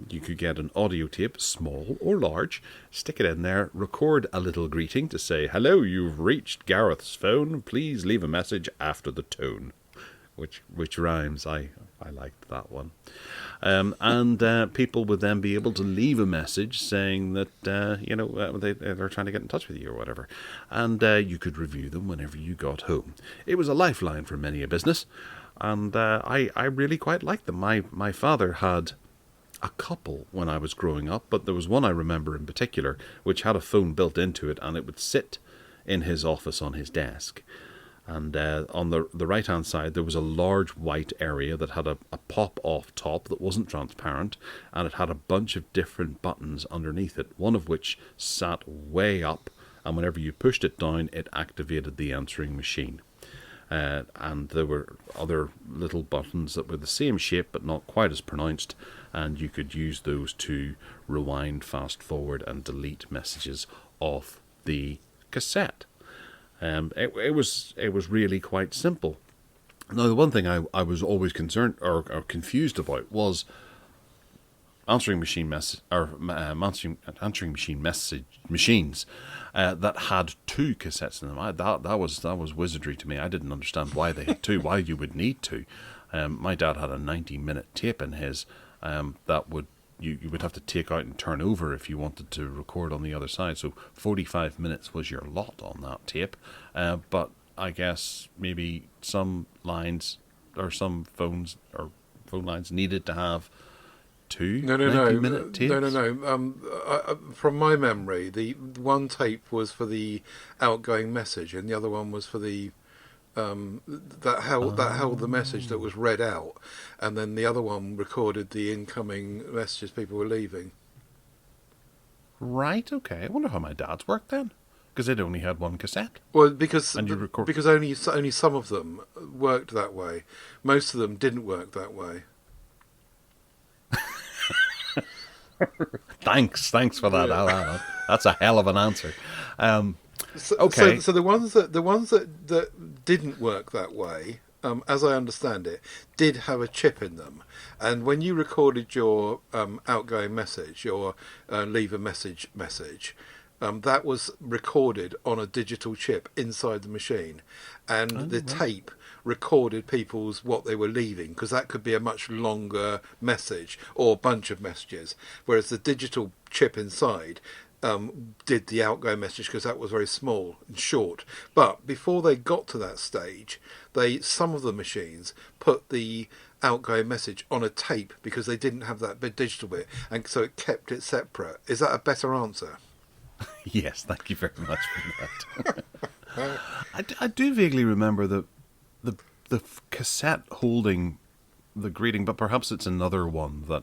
you could get an audio tape, small or large, stick it in there, record a little greeting to say, "Hello, you've reached Gareth's phone. Please leave a message after the tone," which rhymes. I liked that one. And people would then be able to leave a message saying that they're trying to get in touch with you or whatever, and you could review them whenever you got home. It was a lifeline for many a business. And I really quite liked them. My father had a couple when I was growing up, but there was one I remember in particular which had a phone built into it, and it would sit in his office on his desk. And on the right-hand side, there was a large white area that had a pop-off top that wasn't transparent, and it had a bunch of different buttons underneath it, one of which sat way up, and whenever you pushed it down, it activated the answering machine. And there were other little buttons that were the same shape but not quite as pronounced, and you could use those to rewind, fast forward, and delete messages off the cassette. It was really quite simple. Now, the one thing I was always concerned or confused about was answering machine message machines that had two cassettes in them. That was wizardry to me. I didn't understand why they had two. Why you would need two. My dad had a 90-minute tape in his that you would have to take out and turn over if you wanted to record on the other side. So 45 minutes was your lot on that tape. But I guess maybe some lines or some phones or phone lines needed to have two 90-minute tapes? No. From my memory, the one tape was for the outgoing message, and the other one was for the that held the message that was read out, and then the other one recorded the incoming messages people were leaving. Right. Okay. I wonder how my dad's worked then, because it only had one cassette. Well, because only some of them worked that way. Most of them didn't work that way. Thanks for that, Alan. That's a hell of an answer. Okay. So the ones that didn't work that way, as I understand it, did have a chip in them, and when you recorded your outgoing message, your leave a message, that was recorded on a digital chip inside the machine, and the tape recorded what they were leaving, because that could be a much longer message or bunch of messages, whereas the digital chip inside did the outgoing message because that was very small and short. But before they got to that stage, some of the machines put the outgoing message on a tape because they didn't have that bit digital bit, and so it kept it separate. Is that a better answer? Yes, thank you very much for that. I do vaguely remember the cassette holding the greeting, but perhaps it's another one that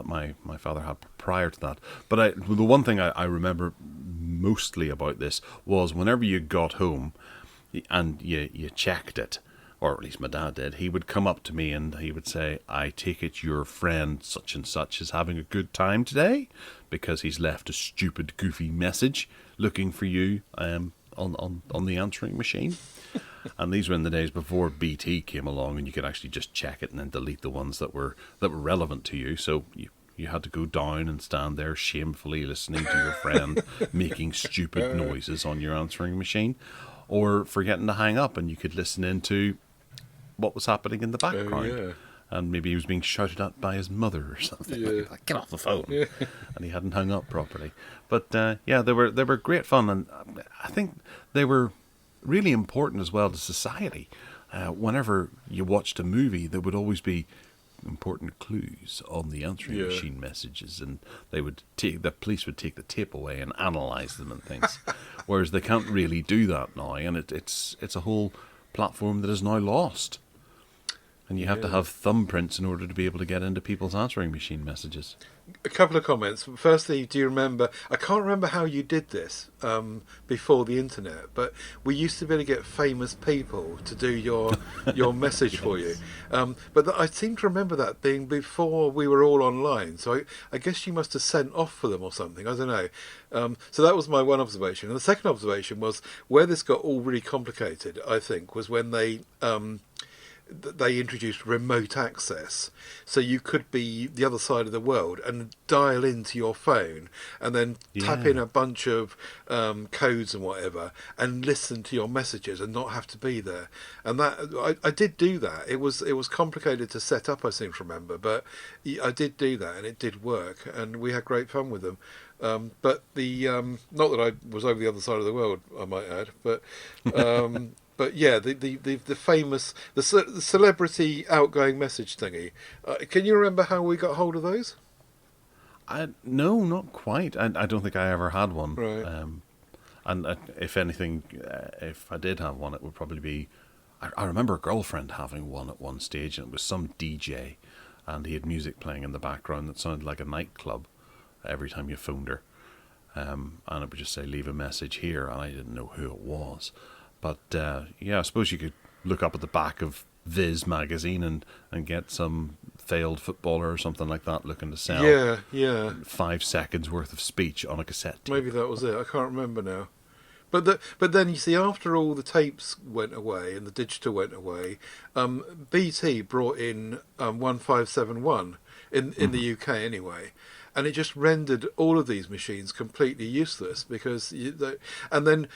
my father had prior to that. But the one thing I remember mostly about this was whenever you got home and you checked it, or at least my dad did, he would come up to me and he would say, "I take it your friend such and such is having a good time today, because he's left a stupid, goofy message looking for you on the answering machine." And these were in the days before BT came along, and you could actually just check it and then delete the ones that were relevant to you. So you had to go down and stand there shamefully listening to your friend making stupid noises on your answering machine, or forgetting to hang up, and you could listen into what was happening in the background. Yeah. And maybe he was being shouted at by his mother or something. Yeah. Like, "Get off the phone!" Yeah. And he hadn't hung up properly. But they were great fun, and I think they were really important as well to society. whenever you watched a movie, there would always be important clues on the answering Yeah. machine messages, and the police would take the tape away and analyze them and things. Whereas they can't really do that now, and it's a whole platform that is now lost. And you have to have thumbprints in order to be able to get into people's answering machine messages. A couple of comments. Firstly, do you remember? I can't remember how you did this before the internet, but we used to be able to get famous people to do your message for you. I seem to remember that being before we were all online. So I guess you must have sent off for them or something. I don't know. So that was my one observation. And the second observation was where this got all really complicated. I think was when they introduced remote access, so you could be the other side of the world and dial into your phone and then tap in a bunch of codes and whatever and listen to your messages and not have to be there. And that I did do that. It was complicated to set up, I seem to remember, but I did do that and it did work, and we had great fun with them. But the not that I was over the other side of the world, I might add, but. But yeah, the famous the celebrity outgoing message thingy. Can you remember how we got hold of those? No, not quite. I don't think I ever had one. Right. And if anything, if I did have one, it would probably be. I remember a girlfriend having one at one stage, and it was some DJ, and he had music playing in the background that sounded like a nightclub every time you phoned her, and it would just say "leave a message here," and I didn't know who it was. But I suppose you could look up at the back of Viz magazine and get some failed footballer or something like that looking to sell 5 seconds worth of speech on a cassette tape. Maybe that was it. I can't remember now. But then you see, after all the tapes went away and the digital went away, BT brought in 1571 in the UK anyway. And it just rendered all of these machines completely useless because and then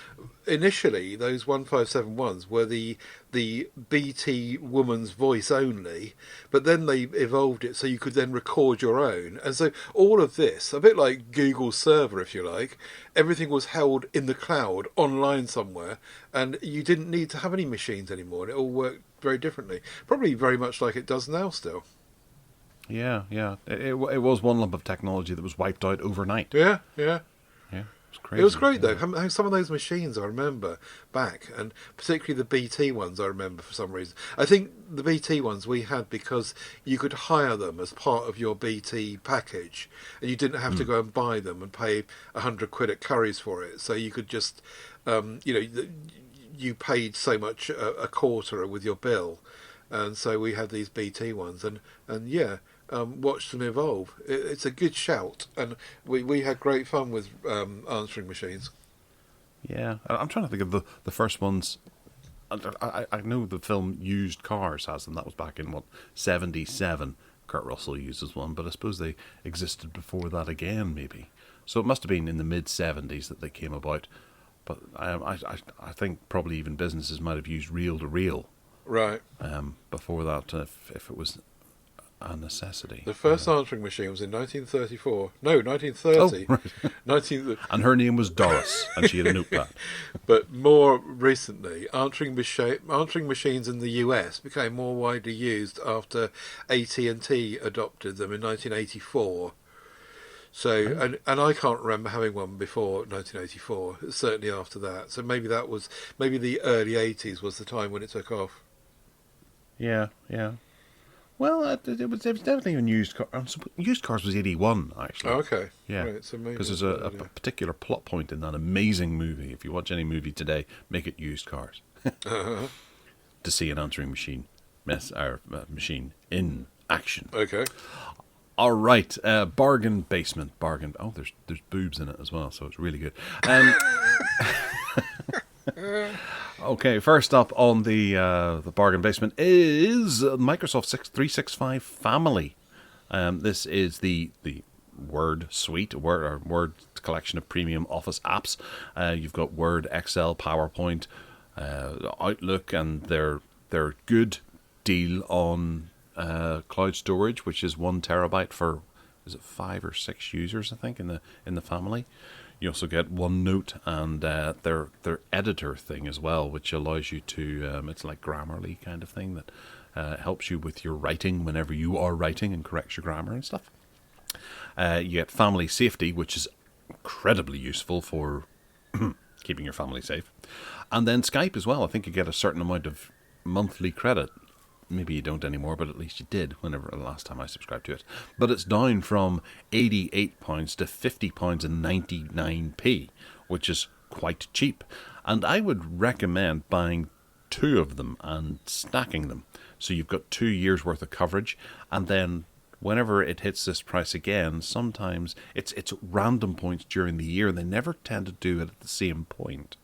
initially those 1571s were the BT woman's voice only, but then they evolved it so you could then record your own. And so all of this, a bit like Google's server if you like, everything was held in the cloud online somewhere, and you didn't need to have any machines anymore, and it all worked very differently. Probably very much like it does now still. Yeah. It was one lump of technology that was wiped out overnight. Yeah. It was crazy. It was great though. How some of those machines I remember back, and particularly the BT ones I remember for some reason. I think the BT ones we had because you could hire them as part of your BT package, and you didn't have to go and buy them and pay £100 at Curry's for it. So you could just, you paid so much a quarter with your bill, and so we had these BT ones, and watch them evolve. It's a good shout, and we had great fun with answering machines. Yeah, I'm trying to think of the first ones. I know the film Used Cars has them. That was back in, 77. Kurt Russell uses one, but I suppose they existed before that again, maybe. So it must have been in the mid-70s that they came about. But I think probably even businesses might have used reel-to-reel. Right. Before that, if it was a necessity. The first answering machine was in 1934. No, 1930. Oh, right. 19... And her name was Doris, and she had a notepad. But more recently, answering machines in the US became more widely used after AT&T adopted them in 1984. So, and I can't remember having one before 1984. Certainly after that. So maybe the early 80s was the time when it took off. Yeah. Well, it was definitely in used cars. Used Cars was 81, actually. Oh, okay. Yeah. Right, so maybe because there's a particular plot point in that amazing movie. If you watch any movie today, make it Used Cars. Uh-huh. To see an answering machine machine in action. Okay. All right. Bargain basement. Oh, there's boobs in it as well, so it's really good. Okay, first up on the bargain basement is Microsoft 365 Family. This is the Word suite, Word collection of premium Office apps. You've got Word, Excel, PowerPoint, Outlook, and their good deal on cloud storage, which is 1 terabyte for, is it 5 or 6 users? I think in the family. You also get OneNote and their editor thing as well, which allows you to, it's like Grammarly kind of thing that helps you with your writing whenever you are writing and corrects your grammar and stuff. You get Family Safety, which is incredibly useful for keeping your family safe. And then Skype as well. I think you get a certain amount of monthly credit. Maybe you don't anymore, but at least you did whenever the last time I subscribed to it. But it's down from £88 to £50.99, which is quite cheap. And I would recommend buying 2 of them and stacking them. So you've got 2 years worth of coverage, and then whenever it hits this price again, sometimes it's random points during the year. They never tend to do it at the same point.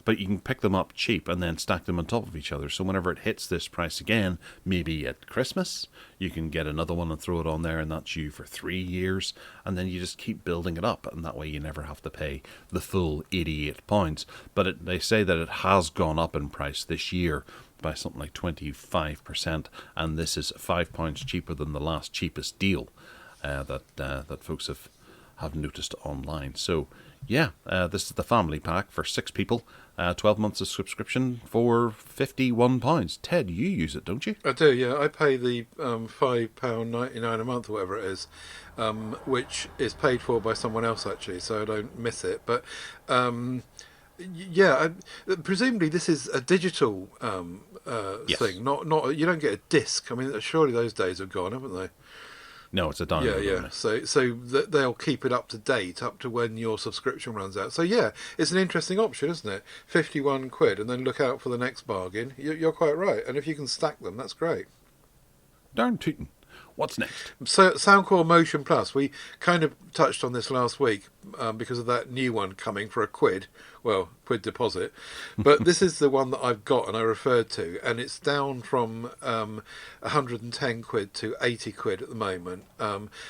But you can pick them up cheap and then stack them on top of each other. So whenever it hits this price again, maybe at Christmas, you can get another one and throw it on there, and that's you for 3 years. And then you just keep building it up, and that way you never have to pay the full £88. But they say that it has gone up in price this year by something like 25%, and this is £5 cheaper than the last cheapest deal that folks have noticed online. So yeah, this is the family pack for 6 people. 12 months of subscription for £51. Ted, you use it, don't you? I do, yeah. I pay the £5.99 a month or whatever it is, which is paid for by someone else actually, so I don't miss it. But presumably this is a digital Yes. thing. Not you don't get a disc. I mean, surely those days have gone, haven't they? No, it's a download. Yeah. So they'll keep it up to date up to when your subscription runs out. So yeah, it's an interesting option, isn't it? £51, and then look out for the next bargain. You're quite right. And if you can stack them, that's great. Darn tootin'. What's next? So Soundcore Motion Plus, we kind of touched on this last week because of that new one coming for £1. Well, quid deposit. But this is the one that I've got and I referred to, and it's down from £110 to £80 at the moment.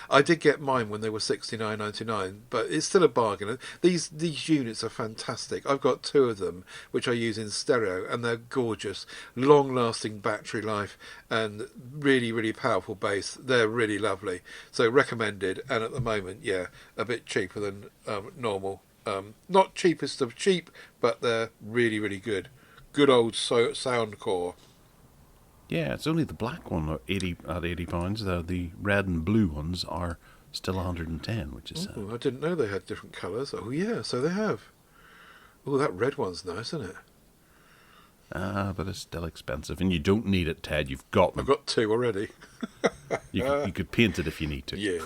I did get mine when they were $69.99, but it's still a bargain. These units are fantastic. I've got 2 of them, which I use in stereo, and they're gorgeous, long-lasting battery life, and really, really powerful bass. They're really lovely. So recommended, and at the moment, yeah, a bit cheaper than normal. Not cheapest of cheap, but they're really, really good. Good old Soundcore. Yeah, it's only the black one at £80. The red and blue ones are still 110, which is... I didn't know they had different colours. Oh yeah, so they have. Oh, that red one's nice, isn't it? But it's still expensive, and you don't need it, Ted. You've got them. I've got 2 already. You could paint it if you need to. Yeah.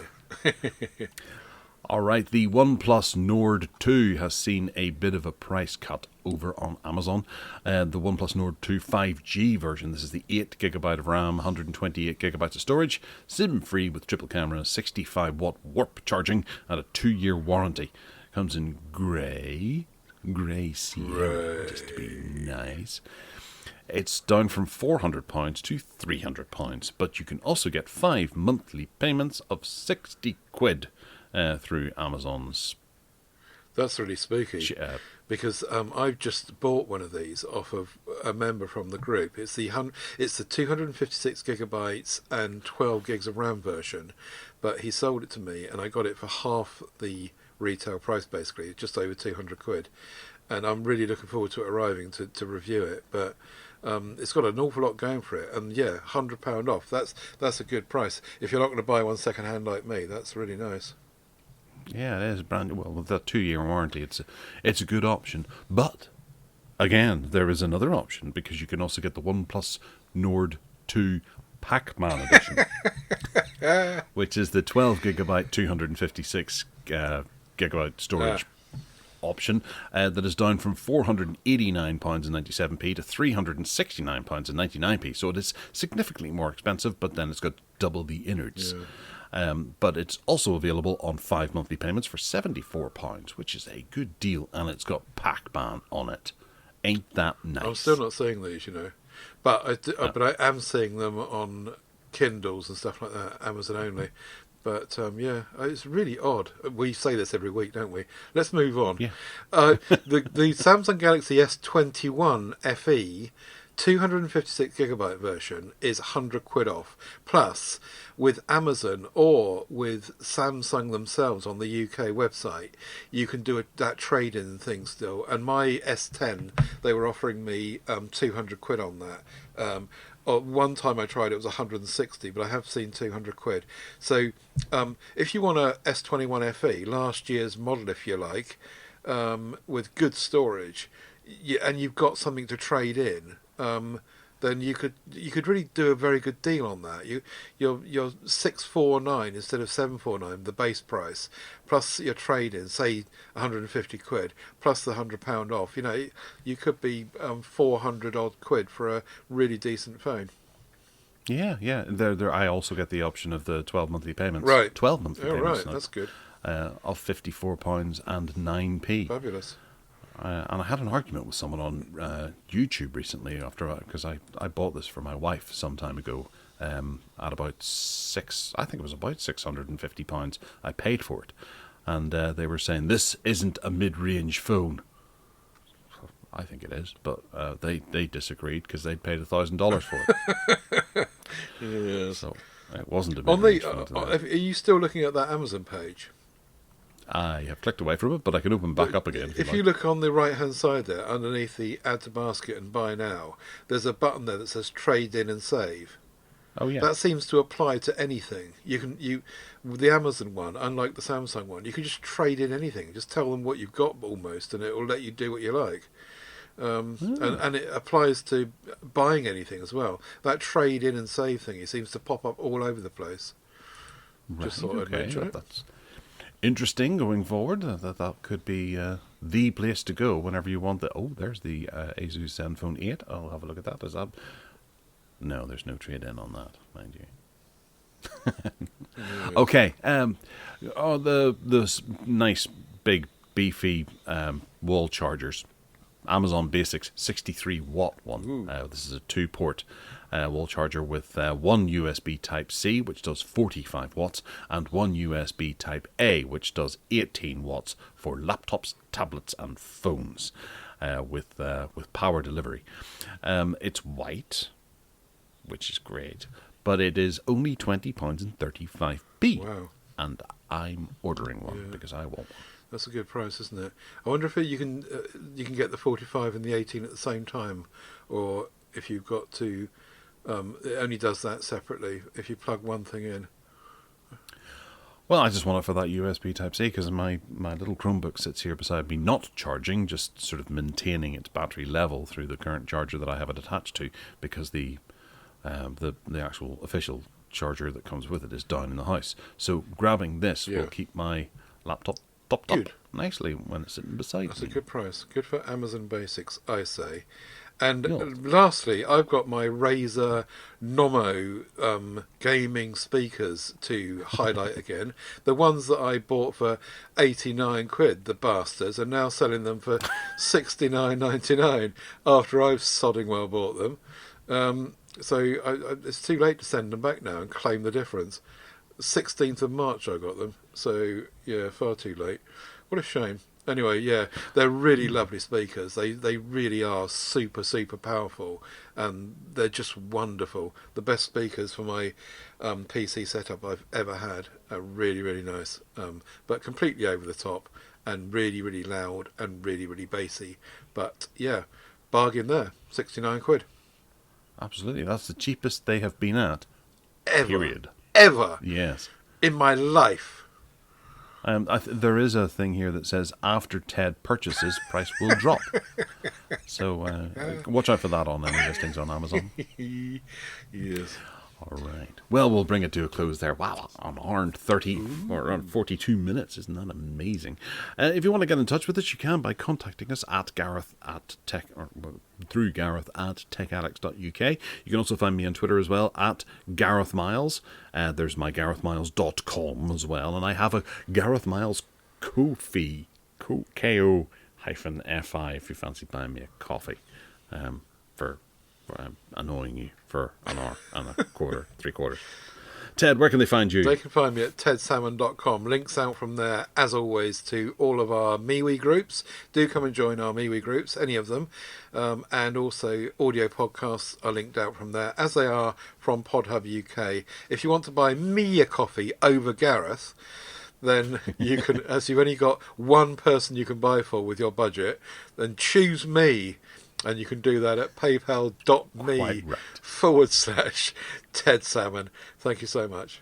All right, the OnePlus Nord 2 has seen a bit of a price cut over on Amazon. The OnePlus Nord 2 5G version, this is the 8GB of RAM, 128GB of storage, SIM-free with triple camera, 65-watt warp charging, and a 2-year warranty. Comes in grey seal, just to be nice. It's down from £400 to £300, but you can also get 5 monthly payments of £60 through Amazon's. That's really spooky, because I've just bought one of these off of a member from the group. It's the 256GB and 12 gigs of RAM version, but he sold it to me, and I got it for half the retail price, basically, just over £200. And I'm really looking forward to it arriving to review it, but it's got an awful lot going for it, and yeah, £100 off. That's a good price. If you're not going to buy one second hand like me, that's really nice. Yeah, it is brand new. Well, with that 2-year warranty, it's a good option. But again, there is another option, because you can also get the OnePlus Nord 2 Pac-Man edition, which is the 12GB 256GB storage option that is down from £489.97 to £369.99. So it is significantly more expensive, but then it's got double the innards. Yeah. But it's also available on 5 monthly payments for £74, which is a good deal, and it's got Pac-Man on it. Ain't that nice? I'm still not seeing these, but I am seeing them on Kindles and stuff like that, Amazon only. But yeah, it's really odd. We say this every week, don't we? Let's move on. Yeah. The Samsung Galaxy S21 FE 256 gigabyte version is 100 quid off. Plus, with Amazon or with Samsung themselves on the UK website, you can do that trade-in thing still. And my S10, they were offering me 200 quid on that. One time I tried it was 160, but I have seen 200 quid. So if you want a S21 FE, last year's model if you like, with good storage, and you've got something to trade in, then you could really do a very good deal on that. You're 649 instead of 749, the base price, plus your trade in, say 150 quid, plus the £100 off. You know, you could be 400 odd quid for a really decent phone. Yeah, yeah. There. I also get the option of the 12 monthly payments. Right. 12 monthly payments. Right. Now, That's good. of £54.09. Fabulous. And I had an argument with someone on YouTube recently because I bought this for my wife some time ago at about I think it was about £650. I paid for it, and they were saying this isn't a mid-range phone. I think it is, but they disagreed because they'd paid $1,000 for it. Yeah. So it wasn't a mid-range phone. Are you still looking at that Amazon page? I have clicked away from it, but I can open back up again. If you look on the right-hand side there, underneath the Add to Basket and Buy Now, there's a button there that says Trade In and Save. Oh yeah. That seems to apply to anything. With the Amazon one, unlike the Samsung one, you can just trade in anything. Just tell them what you've got almost, and it will let you do what you like. And it applies to buying anything as well. That Trade In and Save thing, it seems to pop up all over the place. Right, Just thought I'd mention it. That's interesting going forward. That could be the place to go whenever you want there's the Asus Zenfone 8. I'll have a look at that. Is that? No, there's no trade-in on that, mind you. Okay. The nice, big, beefy wall chargers. Amazon Basics 63-watt one. This is a 2-port wall charger with one USB Type-C, which does 45 watts, and one USB Type-A, which does 18 watts for laptops, tablets, and phones with power delivery. It's white, which is great, but it is only £20.35. Wow. And I'm ordering one because I want one. That's a good price, isn't it? I wonder if you can get the 45 and the 18 at the same time, or if you've got to. It only does that separately if you plug one thing in. Well, I just want it for that USB Type-C because my little Chromebook sits here beside me, not charging, just sort of maintaining its battery level through the current charger that I have it attached to, because the actual official charger that comes with it is down in the house. So grabbing this will keep my laptop topped up nicely when it's sitting beside me. That's a good price. Good for Amazon Basics, I say. And lastly, I've got my Razer Nomo gaming speakers to highlight again. The ones that I bought for 89 quid, the bastards, are now selling them for 69.99 after I've sodding well bought them. So it's too late to send them back now and claim the difference. 16th of March I got them, so yeah, far too late. What a shame. Anyway, yeah, they're really lovely speakers. They really are super, super powerful, and they're just wonderful. The best speakers for my PC setup I've ever had. Are really, really nice, but completely over the top, and really, really loud, and really, really bassy. But yeah, bargain there, 69 quid. Absolutely, that's the cheapest they have been at. Ever. Period. Ever. Yes. In my life. There is a thing here that says after Ted purchases, price will drop. So watch out for that on any listings on Amazon. Yes. All right. Well, we'll bring it to a close there. Wow, an hour and 30 or around 42 minutes. Isn't that amazing? If you want to get in touch with us, you can by contacting us at through Gareth at techaddicts.uk. You can also find me on Twitter as well at Gareth Miles. There's my GarethMiles.com as well, and I have a Gareth Miles Ko-fi, Ko-fi, if you fancy buying me a coffee for annoying you for an hour and a quarter, 3/4. Ted, where can they find you? They can find me at tedsalmon.com. Links out from there, as always, to all of our MeWe groups. Do come and join our MeWe groups, any of them. And also audio podcasts are linked out from there, as they are from PodHub UK. If you want to buy me a coffee over Gareth, then you can, as you've only got one person you can buy for with your budget, then choose me. And you can do that at paypal.me/Ted Salmon. Thank you so much.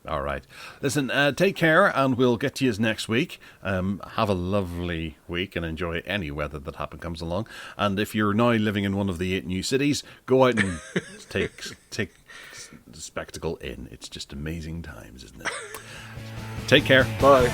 All right. Listen, take care, and we'll get to you next week. Have a lovely week and enjoy any weather that comes along. And if you're now living in one of the 8 new cities, go out and take the spectacle in. It's just amazing times, isn't it? Take care. Bye.